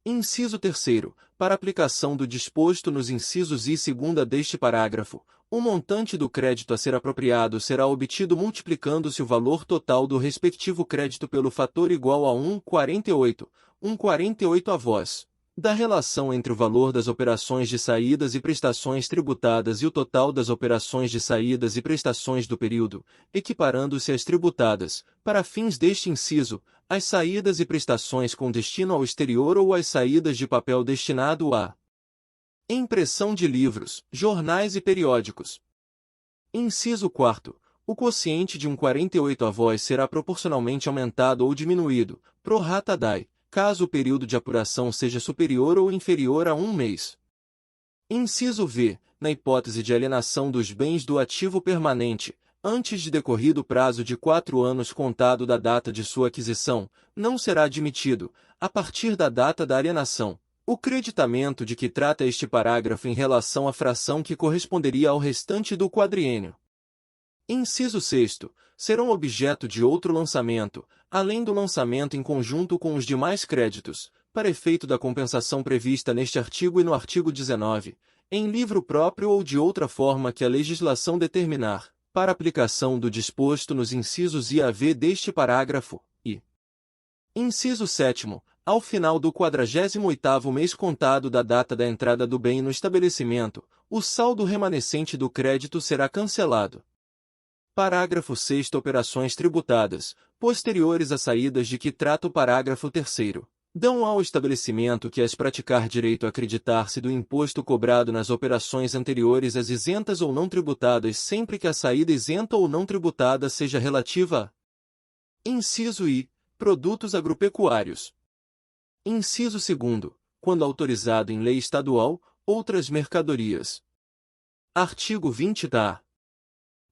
Inciso 3. Para aplicação do disposto nos incisos I e segunda deste parágrafo, o montante do crédito a ser apropriado será obtido multiplicando-se o valor total do respectivo crédito pelo fator igual a 1,48 avós, da relação entre o valor das operações de saídas e prestações tributadas e o total das operações de saídas e prestações do período, equiparando-se às tributadas, para fins deste inciso, as saídas e prestações com destino ao exterior ou as saídas de papel destinado à impressão de livros, jornais e periódicos. Inciso 4. O quociente de 1,48 avós será proporcionalmente aumentado ou diminuído, pro rata dae, caso o período de apuração seja superior ou inferior a 1 mês. Inciso V. Na hipótese de alienação dos bens do ativo permanente, antes de decorrido o prazo de 4 anos contado da data de sua aquisição, não será admitido, a partir da data da alienação, o creditamento de que trata este parágrafo em relação à fração que corresponderia ao restante do quadriênio. Inciso 6. Serão objeto de outro lançamento, além do lançamento em conjunto com os demais créditos, para efeito da compensação prevista neste artigo e no artigo 19, em livro próprio ou de outra forma que a legislação determinar, para aplicação do disposto nos incisos I a V deste parágrafo, e. Inciso 7. Ao final do 48º mês contado da data da entrada do bem no estabelecimento, o saldo remanescente do crédito será cancelado. Parágrafo 6. Operações tributadas, posteriores às saídas de que trata o parágrafo 3º, dão ao estabelecimento que as praticar direito a acreditar-se do imposto cobrado nas operações anteriores às isentas ou não tributadas sempre que a saída isenta ou não tributada seja relativa a. Inciso I. Produtos agropecuários. Inciso 2. Quando autorizado em lei estadual, outras mercadorias. Artigo 20 da.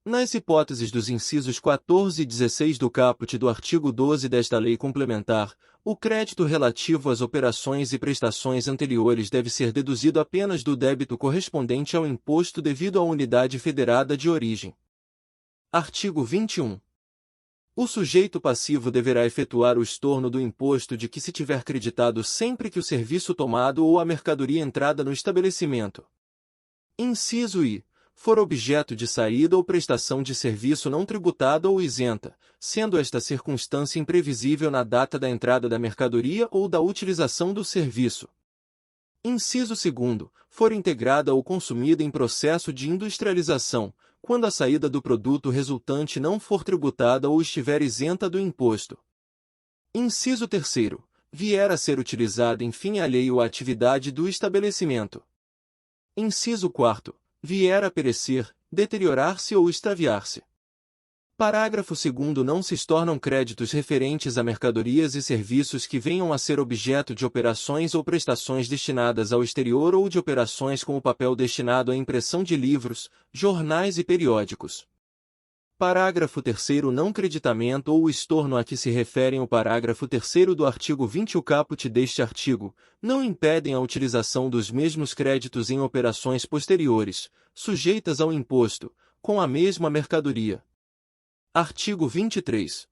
Nas hipóteses dos incisos 14 e 16 do caput do artigo 12 desta lei complementar, o crédito relativo às operações e prestações anteriores deve ser deduzido apenas do débito correspondente ao imposto devido à unidade federada de origem. Artigo 21. O sujeito passivo deverá efetuar o estorno do imposto de que se tiver creditado sempre que o serviço tomado ou a mercadoria entrada no estabelecimento. Inciso I. For objeto de saída ou prestação de serviço não tributada ou isenta, sendo esta circunstância imprevisível na data da entrada da mercadoria ou da utilização do serviço. Inciso 2. For integrada ou consumida em processo de industrialização, quando a saída do produto resultante não for tributada ou estiver isenta do imposto. Inciso 3. Vier a ser utilizada em fim alheio à atividade do estabelecimento. Inciso 4. Vier a perecer, deteriorar-se ou extraviar-se. Parágrafo 2º. Não se estornam créditos referentes a mercadorias e serviços que venham a ser objeto de operações ou prestações destinadas ao exterior ou de operações com o papel destinado à impressão de livros, jornais e periódicos. Parágrafo 3º. Não creditamento ou estorno a que se referem o parágrafo 3º do artigo 20 e o caput deste artigo, não impedem a utilização dos mesmos créditos em operações posteriores, sujeitas ao imposto, com a mesma mercadoria. Artigo 23.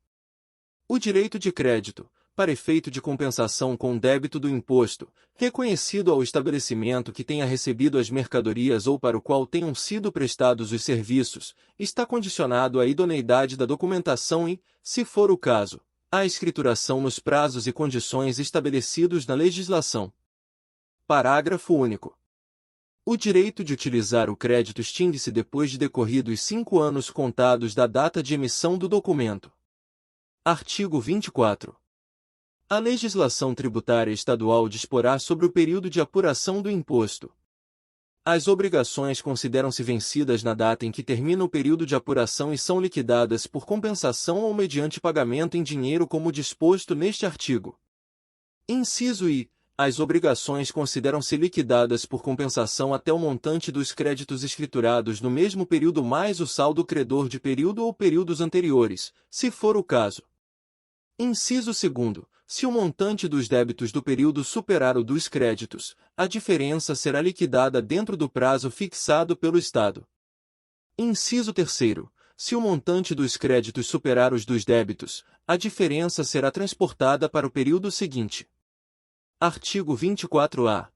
O direito de crédito, para efeito de compensação com débito do imposto, reconhecido ao estabelecimento que tenha recebido as mercadorias ou para o qual tenham sido prestados os serviços, está condicionado à idoneidade da documentação e, se for o caso, à escrituração nos prazos e condições estabelecidos na legislação. Parágrafo único. O direito de utilizar o crédito extingue-se depois de decorridos 5 anos contados da data de emissão do documento. Artigo 24. A legislação tributária estadual disporá sobre o período de apuração do imposto. As obrigações consideram-se vencidas na data em que termina o período de apuração e são liquidadas por compensação ou mediante pagamento em dinheiro como disposto neste artigo. Inciso I. As obrigações consideram-se liquidadas por compensação até o montante dos créditos escriturados no mesmo período mais o saldo credor de período ou períodos anteriores, se for o caso. Inciso 2. Se o montante dos débitos do período superar o dos créditos, a diferença será liquidada dentro do prazo fixado pelo Estado. Inciso 3. Se o montante dos créditos superar os dos débitos, a diferença será transportada para o período seguinte. Artigo 24-A.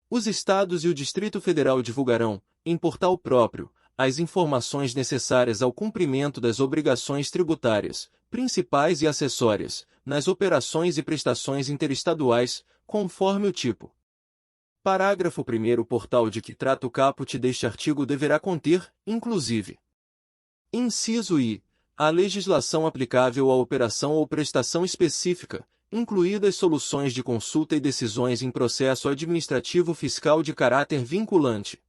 Os Estados e o Distrito Federal divulgarão, em portal próprio, as informações necessárias ao cumprimento das obrigações tributárias, principais e acessórias, nas operações e prestações interestaduais, conforme o tipo. Parágrafo 1º. O portal de que trata o caput deste artigo deverá conter, inclusive. Inciso I. A legislação aplicável à operação ou prestação específica, incluídas soluções de consulta e decisões em processo administrativo fiscal de caráter vinculante.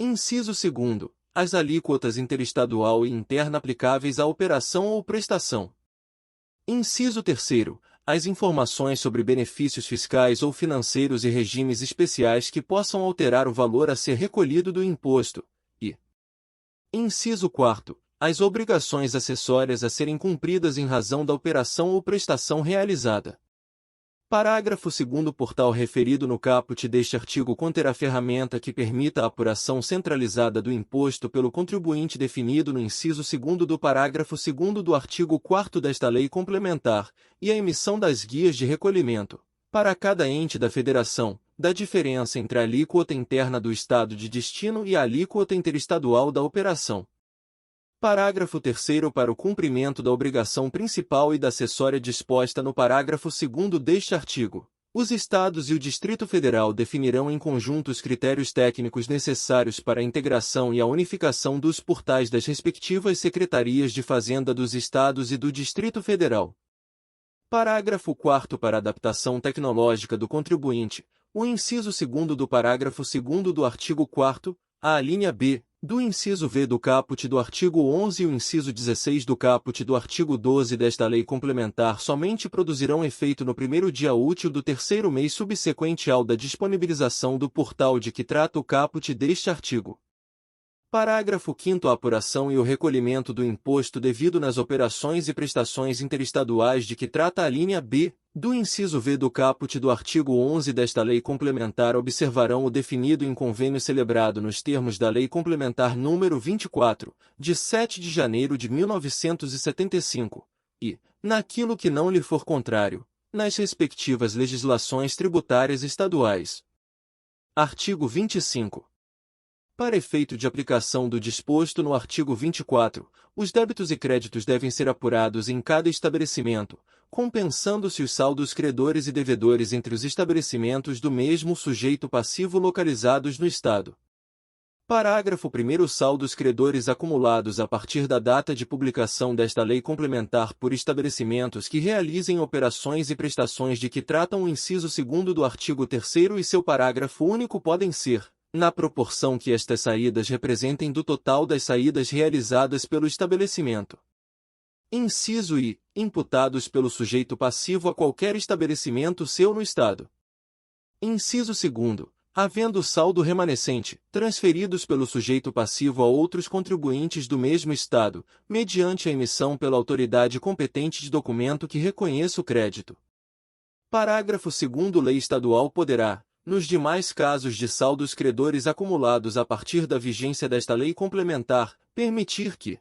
Inciso 2. As alíquotas interestadual e interna aplicáveis à operação ou prestação. Inciso 3. As informações sobre benefícios fiscais ou financeiros e regimes especiais que possam alterar o valor a ser recolhido do imposto. E. Inciso 4. As obrigações acessórias a serem cumpridas em razão da operação ou prestação realizada. Parágrafo 2º. O portal referido no caput deste artigo conterá ferramenta que permita a apuração centralizada do imposto pelo contribuinte definido no inciso 2º do parágrafo 2º do artigo 4º desta lei complementar, e a emissão das guias de recolhimento, para cada ente da federação, da diferença entre a alíquota interna do estado de destino e a alíquota interestadual da operação. Parágrafo 3º. Para o cumprimento da obrigação principal e da acessória disposta no parágrafo 2º deste artigo, os Estados e o Distrito Federal definirão em conjunto os critérios técnicos necessários para a integração e a unificação dos portais das respectivas secretarias de Fazenda dos Estados e do Distrito Federal. Parágrafo 4º. Para a adaptação tecnológica do contribuinte, o inciso 2º do parágrafo 2º do artigo 4º, a alínea B, do inciso V do caput do artigo 11 e o inciso 16 do caput do artigo 12 desta lei complementar somente produzirão efeito no primeiro dia útil do terceiro mês subsequente ao da disponibilização do portal de que trata o caput deste artigo. Parágrafo 5º. A apuração e o recolhimento do imposto devido nas operações e prestações interestaduais de que trata a linha B, do inciso V do caput do artigo 11 desta lei complementar observarão o definido em convênio celebrado nos termos da Lei Complementar nº 24, de 7 de janeiro de 1975, e, naquilo que não lhe for contrário, nas respectivas legislações tributárias estaduais. Artigo 25. Para efeito de aplicação do disposto no artigo 24, os débitos e créditos devem ser apurados em cada estabelecimento, compensando-se os saldos credores e devedores entre os estabelecimentos do mesmo sujeito passivo localizados no Estado. Parágrafo 1º. Os saldos credores acumulados a partir da data de publicação desta lei complementar por estabelecimentos que realizem operações e prestações de que tratam o inciso 2º do artigo 3º e seu parágrafo único podem ser, na proporção que estas saídas representem do total das saídas realizadas pelo estabelecimento. Inciso I. Imputados pelo sujeito passivo a qualquer estabelecimento seu no Estado. Inciso 2º. Havendo saldo remanescente, transferidos pelo sujeito passivo a outros contribuintes do mesmo Estado, mediante a emissão pela autoridade competente de documento que reconheça o crédito. Parágrafo 2º. Lei estadual poderá, nos demais casos de saldos credores acumulados a partir da vigência desta lei complementar, permitir que: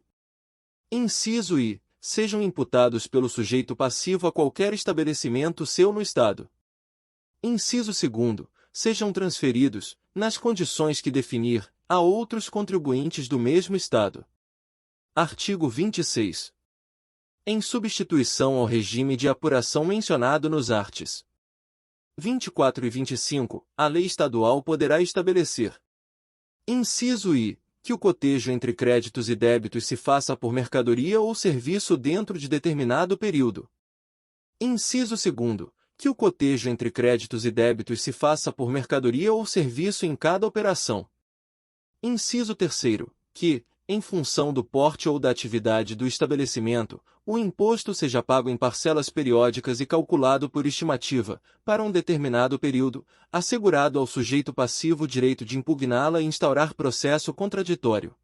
inciso I. Sejam imputados pelo sujeito passivo a qualquer estabelecimento seu no Estado. Inciso 2º. Sejam transferidos, nas condições que definir, a outros contribuintes do mesmo Estado. Artigo 26. Em substituição ao regime de apuração mencionado nos arts. 24 e 25, a lei estadual poderá estabelecer: inciso I. Que o cotejo entre créditos e débitos se faça por mercadoria ou serviço dentro de determinado período. Inciso 2º. Que o cotejo entre créditos e débitos se faça por mercadoria ou serviço em cada operação. Inciso 3º. Que, em função do porte ou da atividade do estabelecimento, o imposto seja pago em parcelas periódicas e calculado por estimativa, para um determinado período, assegurado ao sujeito passivo o direito de impugná-la e instaurar processo contraditório.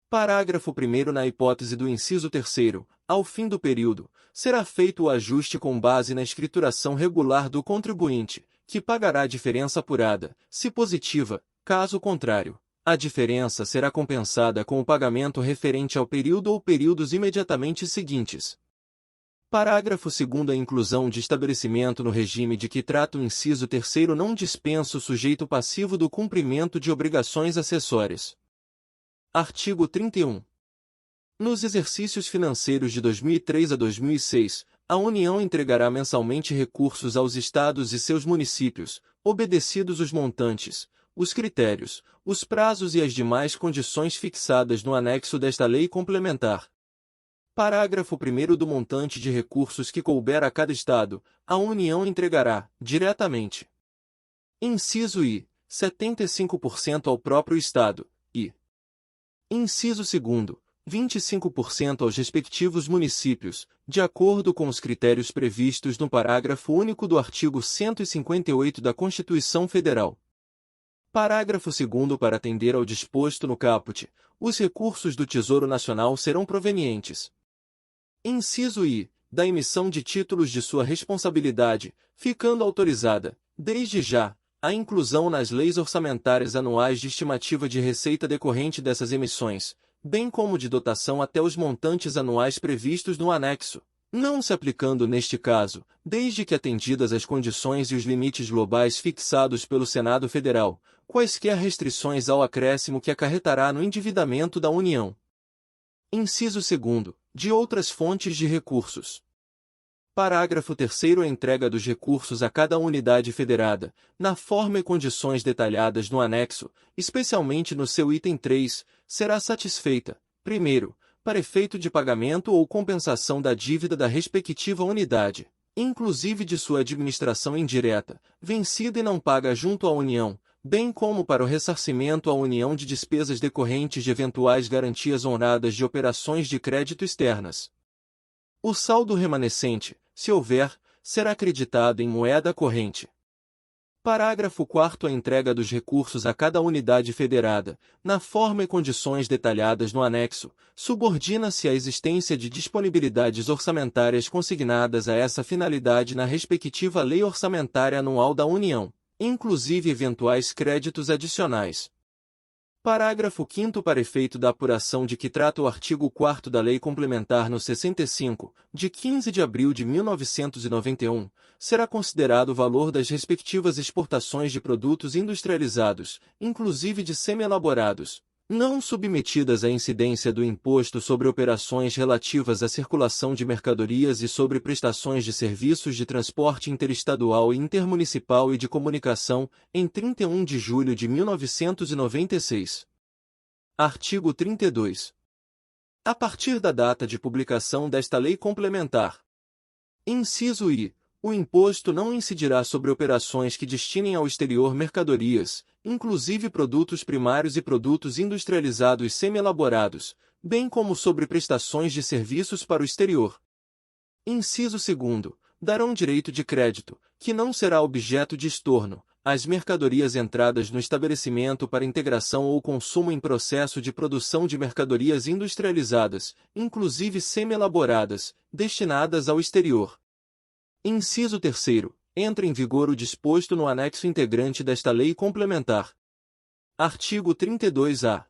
Parágrafo 1º. Na hipótese do inciso 3º, ao fim do período, será feito o ajuste com base na escrituração regular do contribuinte, que pagará a diferença apurada, se positiva. Caso contrário, a diferença será compensada com o pagamento referente ao período ou períodos imediatamente seguintes. Parágrafo 2º. A inclusão de estabelecimento no regime de que trata o inciso 3º não dispensa o sujeito passivo do cumprimento de obrigações acessórias. Artigo 31. Nos exercícios financeiros de 2003 a 2006, a União entregará mensalmente recursos aos estados e seus municípios, obedecidos os montantes, os critérios, os prazos e as demais condições fixadas no anexo desta lei complementar. Parágrafo 1º. Do montante de recursos que couber a cada estado, a União entregará, diretamente. Inciso I. 75% ao próprio estado, e inciso 2º, 25% aos respectivos municípios, de acordo com os critérios previstos no parágrafo único do artigo 158 da Constituição Federal. Parágrafo 2º. Para atender ao disposto no caput, os recursos do Tesouro Nacional serão provenientes. Inciso I. Da emissão de títulos de sua responsabilidade, ficando autorizada, desde já, a inclusão nas leis orçamentárias anuais de estimativa de receita decorrente dessas emissões, bem como de dotação até os montantes anuais previstos no anexo, não se aplicando neste caso, desde que atendidas as condições e os limites globais fixados pelo Senado Federal, quaisquer restrições ao acréscimo que acarretará no endividamento da União. Inciso 2º. De outras fontes de recursos. Parágrafo 3º. A entrega dos recursos a cada unidade federada, na forma e condições detalhadas no anexo, especialmente no seu item 3, será satisfeita, primeiro, para efeito de pagamento ou compensação da dívida da respectiva unidade, inclusive de sua administração indireta, vencida e não paga junto à União, bem como para o ressarcimento à União de despesas decorrentes de eventuais garantias honradas de operações de crédito externas. O saldo remanescente, se houver, será acreditado em moeda corrente. Parágrafo 4º. A entrega dos recursos a cada unidade federada, na forma e condições detalhadas no anexo, subordina-se à existência de disponibilidades orçamentárias consignadas a essa finalidade na respectiva Lei Orçamentária Anual da União, inclusive eventuais créditos adicionais. Parágrafo 5º. Para efeito da apuração de que trata o artigo 4º da Lei Complementar no 65, de 15 de abril de 1991, será considerado o valor das respectivas exportações de produtos industrializados, inclusive de semi-elaborados, não submetidas à incidência do imposto sobre operações relativas à circulação de mercadorias e sobre prestações de serviços de transporte interestadual e intermunicipal e de comunicação, em 31 de julho de 1996. Artigo 32. A partir da data de publicação desta lei complementar. Inciso I. O imposto não incidirá sobre operações que destinem ao exterior mercadorias, inclusive produtos primários e produtos industrializados semi-elaborados, bem como sobre prestações de serviços para o exterior. Inciso 2º. Darão direito de crédito, que não será objeto de estorno, às mercadorias entradas no estabelecimento para integração ou consumo em processo de produção de mercadorias industrializadas, inclusive semi-elaboradas, destinadas ao exterior. Inciso 3º. Entra em vigor o disposto no anexo integrante desta lei complementar. Artigo 32-A.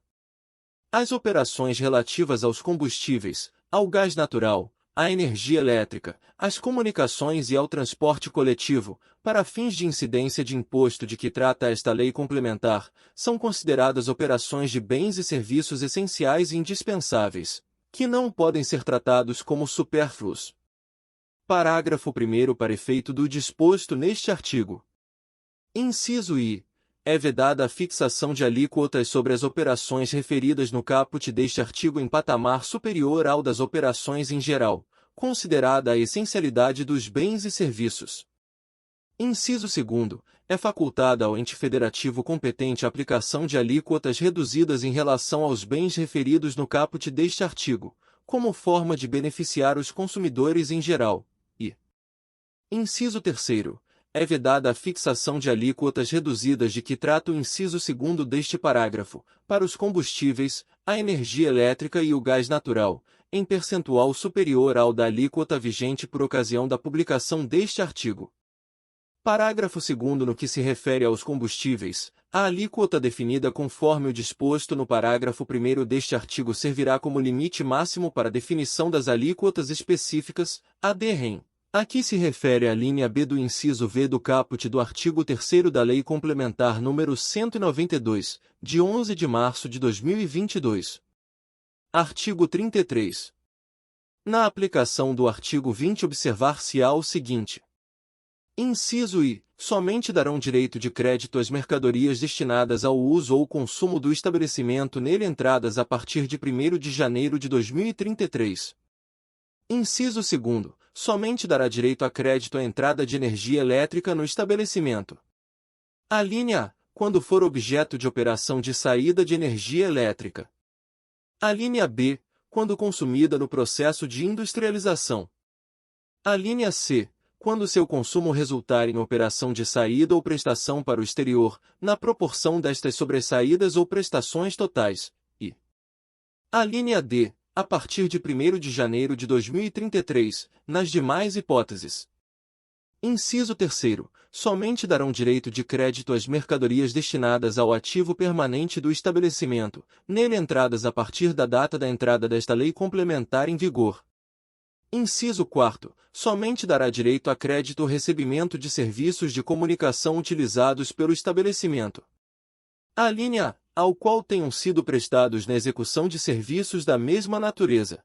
As operações relativas aos combustíveis, ao gás natural, à energia elétrica, às comunicações e ao transporte coletivo, para fins de incidência de imposto de que trata esta lei complementar, são consideradas operações de bens e serviços essenciais e indispensáveis, que não podem ser tratados como supérfluos. Parágrafo 1º. Para efeito do disposto neste artigo. Inciso I. É vedada a fixação de alíquotas sobre as operações referidas no caput deste artigo em patamar superior ao das operações em geral, considerada a essencialidade dos bens e serviços. Inciso 2º. É facultada ao ente federativo competente a aplicação de alíquotas reduzidas em relação aos bens referidos no caput deste artigo, como forma de beneficiar os consumidores em geral. E inciso 3º. É vedada a fixação de alíquotas reduzidas de que trata o inciso 2º deste parágrafo, para os combustíveis, a energia elétrica e o gás natural, em percentual superior ao da alíquota vigente por ocasião da publicação deste artigo. Parágrafo 2º. No que se refere aos combustíveis, a alíquota definida conforme o disposto no parágrafo 1º deste artigo servirá como limite máximo para a definição das alíquotas específicas, ad-rem. Aqui se refere à linha B do inciso V do caput do artigo 3º da Lei Complementar nº 192, de 11 de março de 2022. Artigo 33. Na aplicação do artigo 20 observar-se-á o seguinte. Inciso I. Somente darão direito de crédito às mercadorias destinadas ao uso ou consumo do estabelecimento nele entradas a partir de 1º de janeiro de 2033. Inciso 2º. Somente dará direito a crédito à entrada de energia elétrica no estabelecimento. A linha A, quando for objeto de operação de saída de energia elétrica. A linha B, quando consumida no processo de industrialização. A linha C, quando seu consumo resultar em operação de saída ou prestação para o exterior, na proporção destas sobressaídas ou prestações totais. E a linha D, a partir de 1º de janeiro de 2033, nas demais hipóteses. Inciso 3º. Somente darão direito de crédito às mercadorias destinadas ao ativo permanente do estabelecimento, nele entradas a partir da data da entrada desta lei complementar em vigor. Inciso 4º. Somente dará direito a crédito ao recebimento de serviços de comunicação utilizados pelo estabelecimento. A linha A, ao qual tenham sido prestados na execução de serviços da mesma natureza.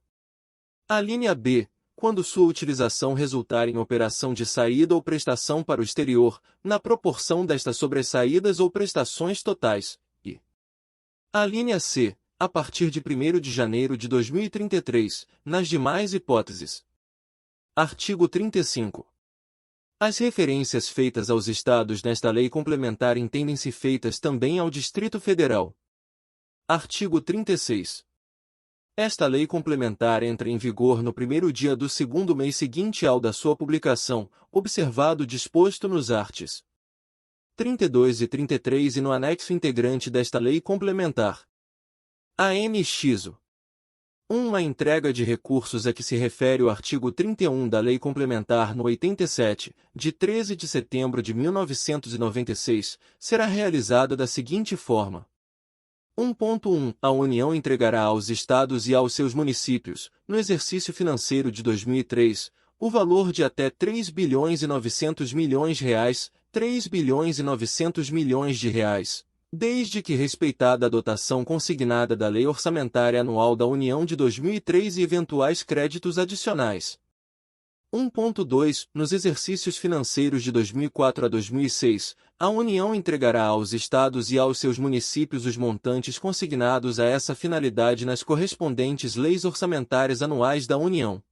A linha B, quando sua utilização resultar em operação de saída ou prestação para o exterior, na proporção destas sobressaídas ou prestações totais. E a linha C, a partir de 1º de janeiro de 2033, nas demais hipóteses. Artigo 35. As referências feitas aos estados nesta lei complementar entendem-se feitas também ao Distrito Federal. Artigo 36. Esta lei complementar entra em vigor no 1º dia do 2º mês seguinte ao da sua publicação, observado o disposto nos arts. 32 e 33 e no anexo integrante desta lei complementar. Anexo 1. A entrega de recursos a que se refere o artigo 31 da Lei Complementar no 87, de 13 de setembro de 1996, será realizada da seguinte forma. 1.1. A União entregará aos Estados e aos seus municípios, no exercício financeiro de 2003, o valor de até R$ 3.900 milhões, desde que respeitada a dotação consignada da Lei Orçamentária Anual da União de 2003 e eventuais créditos adicionais. 1.2. Nos exercícios financeiros de 2004 a 2006, a União entregará aos Estados e aos seus municípios os montantes consignados a essa finalidade nas correspondentes leis orçamentárias anuais da União.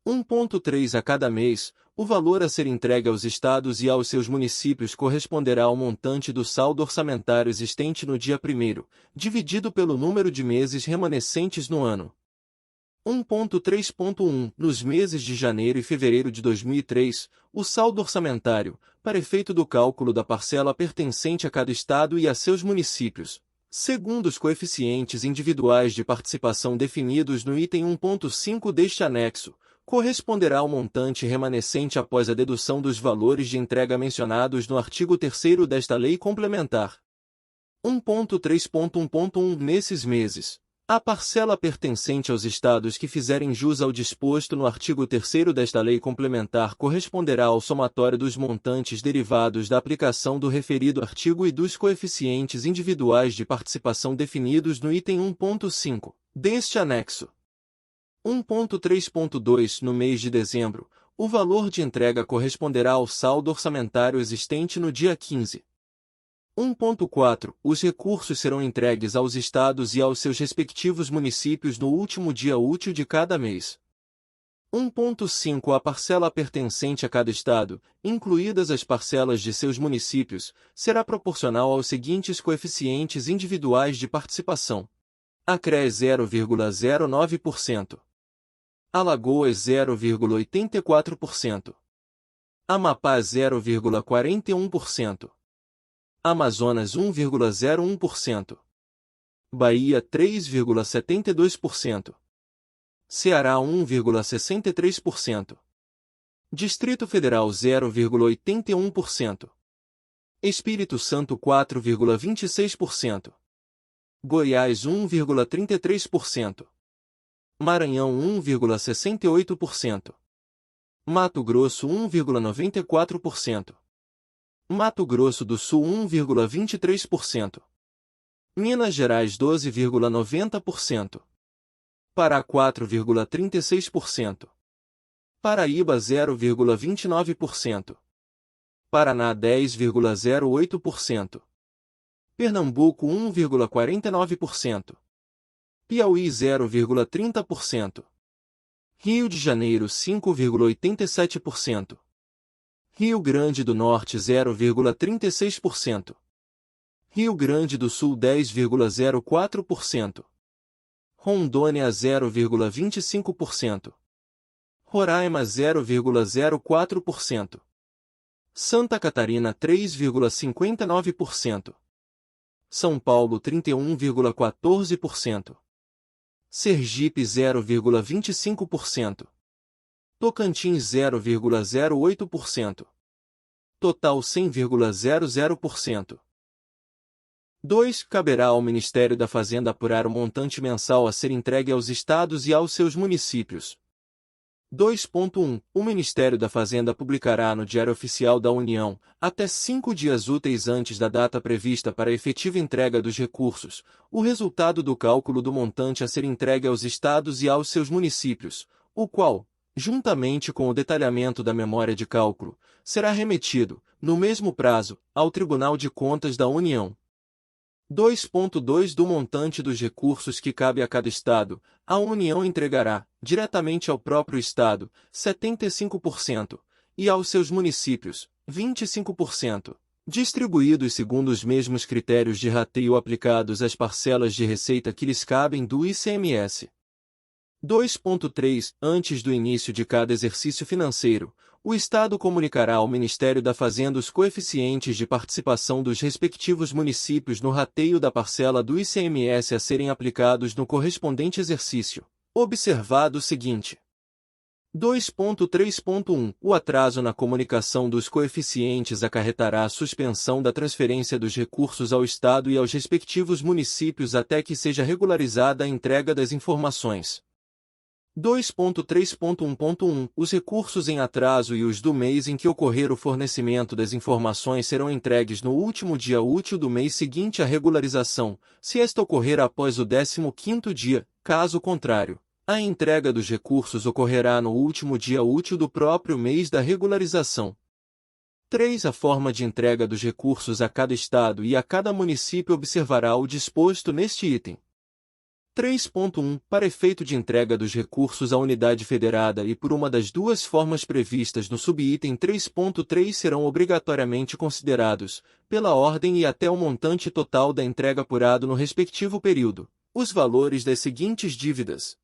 1.3. A cada mês, o valor a ser entregue aos Estados e aos seus municípios corresponderá ao montante do saldo orçamentário existente no dia 1º, dividido pelo número de meses remanescentes no ano. 1.3.1. Nos meses de janeiro e fevereiro de 2003, o saldo orçamentário, para efeito do cálculo da parcela pertencente a cada Estado e a seus municípios, segundo os coeficientes individuais de participação definidos no item 1.5 deste anexo, corresponderá ao montante remanescente após a dedução dos valores de entrega mencionados no artigo 3º desta lei complementar. 1.3.1.1 Nesses meses, a parcela pertencente aos Estados que fizerem jus ao disposto no artigo 3º desta lei complementar corresponderá ao somatório dos montantes derivados da aplicação do referido artigo e dos coeficientes individuais de participação definidos no item 1.5 deste anexo. 1.3.2 No mês de dezembro, o valor de entrega corresponderá ao saldo orçamentário existente no dia 15. 1.4 Os recursos serão entregues aos Estados e aos seus respectivos municípios no último dia útil de cada mês. 1.5 A parcela pertencente a cada estado, incluídas as parcelas de seus municípios, será proporcional aos seguintes coeficientes individuais de participação. Acre 0,09%. Alagoas 0,84%. Amapá 0,41%. Amazonas 1,01%. Bahia 3,72%. Ceará 1,63%. Distrito Federal 0,81%. Espírito Santo 4,26%. Goiás 1,33%. Maranhão 1,68%. Mato Grosso 1,94%. Mato Grosso do Sul 1,23%. Minas Gerais 12,90%. Pará 4,36%. Paraíba 0,29%. Paraná 10,08%. Pernambuco 1,49%. Piauí 0,30%. Rio de Janeiro 5,87%. Rio Grande do Norte 0,36%. Rio Grande do Sul 10,04%. Rondônia 0,25%. Roraima 0,04%. Santa Catarina 3,59%. São Paulo 31,14%. Sergipe 0,25%. Tocantins 0,08%. Total 100,00%. 2. Caberá ao Ministério da Fazenda apurar o montante mensal a ser entregue aos estados e aos seus municípios. 2.1. O Ministério da Fazenda publicará no Diário Oficial da União, até 5 dias úteis antes da data prevista para a efetiva entrega dos recursos, o resultado do cálculo do montante a ser entregue aos estados e aos seus municípios, o qual, juntamente com o detalhamento da memória de cálculo, será remetido, no mesmo prazo, ao Tribunal de Contas da União. 2.2 Do montante dos recursos que cabe a cada Estado, a União entregará, diretamente ao próprio Estado, 75%, e aos seus municípios, 25%, distribuídos segundo os mesmos critérios de rateio aplicados às parcelas de receita que lhes cabem do ICMS. 2.3 Antes do início de cada exercício financeiro, o Estado comunicará ao Ministério da Fazenda os coeficientes de participação dos respectivos municípios no rateio da parcela do ICMS a serem aplicados no correspondente exercício, observado o seguinte. 2.3.1 O atraso na comunicação dos coeficientes acarretará a suspensão da transferência dos recursos ao Estado e aos respectivos municípios até que seja regularizada a entrega das informações. 2.3.1.1 Os recursos em atraso e os do mês em que ocorrer o fornecimento das informações serão entregues no último dia útil do mês seguinte à regularização, se esta ocorrer após o 15º dia, caso contrário, a entrega dos recursos ocorrerá no último dia útil do próprio mês da regularização. 3. A forma de entrega dos recursos a cada Estado e a cada município observará o disposto neste item. 3.1 Para efeito de entrega dos recursos à unidade federada e por uma das duas formas previstas no subitem 3.3 serão obrigatoriamente considerados, pela ordem e até o montante total da entrega apurado no respectivo período, os valores das seguintes dívidas.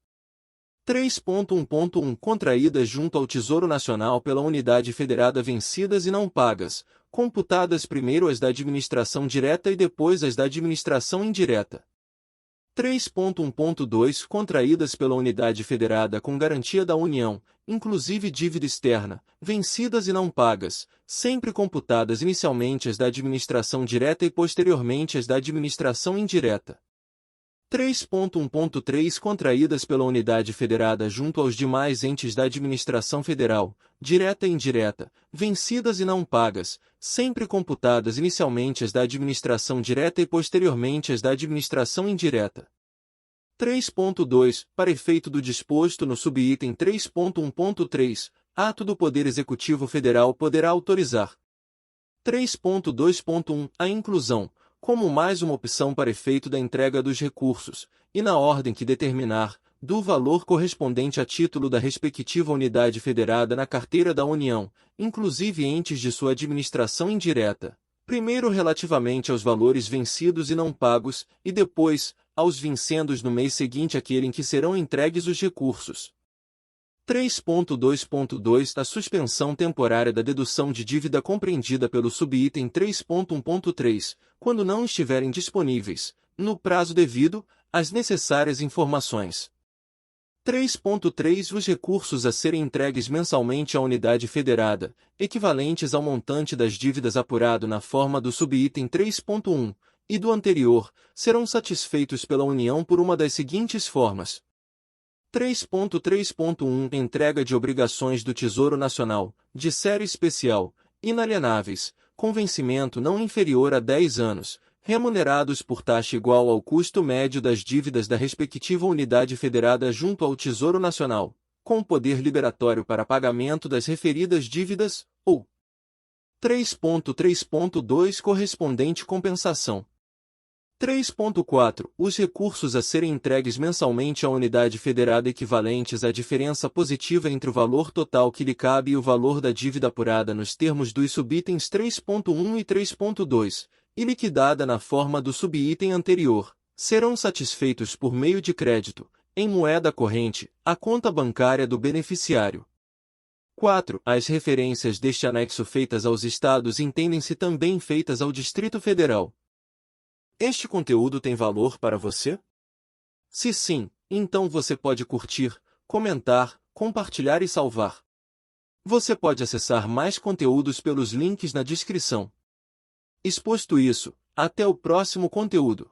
3.1.1 Contraídas junto ao Tesouro Nacional pela unidade federada vencidas e não pagas, computadas primeiro as da administração direta e depois as da administração indireta. 3.1.2 Contraídas pela unidade federada com garantia da União, inclusive dívida externa, vencidas e não pagas, sempre computadas inicialmente as da administração direta e posteriormente as da administração indireta. 3.1.3 Contraídas pela unidade federada junto aos demais entes da administração federal, direta e indireta, vencidas e não pagas, sempre computadas inicialmente as da administração direta e posteriormente as da administração indireta. 3.2 Para efeito do disposto no subitem 3.1.3, ato do Poder Executivo Federal poderá autorizar. 3.2.1 A inclusão, como mais uma opção para efeito da entrega dos recursos, e na ordem que determinar, do valor correspondente a título da respectiva unidade federada na carteira da União, inclusive entes de sua administração indireta. Primeiro relativamente aos valores vencidos e não pagos, e depois, aos vincendos no mês seguinte àquele em que serão entregues os recursos. 3.2.2 A suspensão temporária da dedução de dívida compreendida pelo subitem 3.1.3, quando não estiverem disponíveis, no prazo devido, as necessárias informações. 3.3 Os recursos a serem entregues mensalmente à unidade federada, equivalentes ao montante das dívidas apurado na forma do subitem 3.1 e do anterior, serão satisfeitos pela União por uma das seguintes formas. 3.3.1 Entrega de obrigações do Tesouro Nacional, de série especial, inalienáveis, com vencimento não inferior a 10 anos, remunerados por taxa igual ao custo médio das dívidas da respectiva unidade federada junto ao Tesouro Nacional, com poder liberatório para pagamento das referidas dívidas, ou 3.3.2 Correspondente compensação. 3.4 Os recursos a serem entregues mensalmente à unidade federada equivalentes à diferença positiva entre o valor total que lhe cabe e o valor da dívida apurada nos termos dos subitens 3.1 e 3.2, e liquidada na forma do subitem anterior, serão satisfeitos por meio de crédito, em moeda corrente, à conta bancária do beneficiário. 4. As referências deste anexo feitas aos estados entendem-se também feitas ao Distrito Federal. Este conteúdo tem valor para você? Se sim, então você pode curtir, comentar, compartilhar e salvar. Você pode acessar mais conteúdos pelos links na descrição. Exposto isso, até o próximo conteúdo.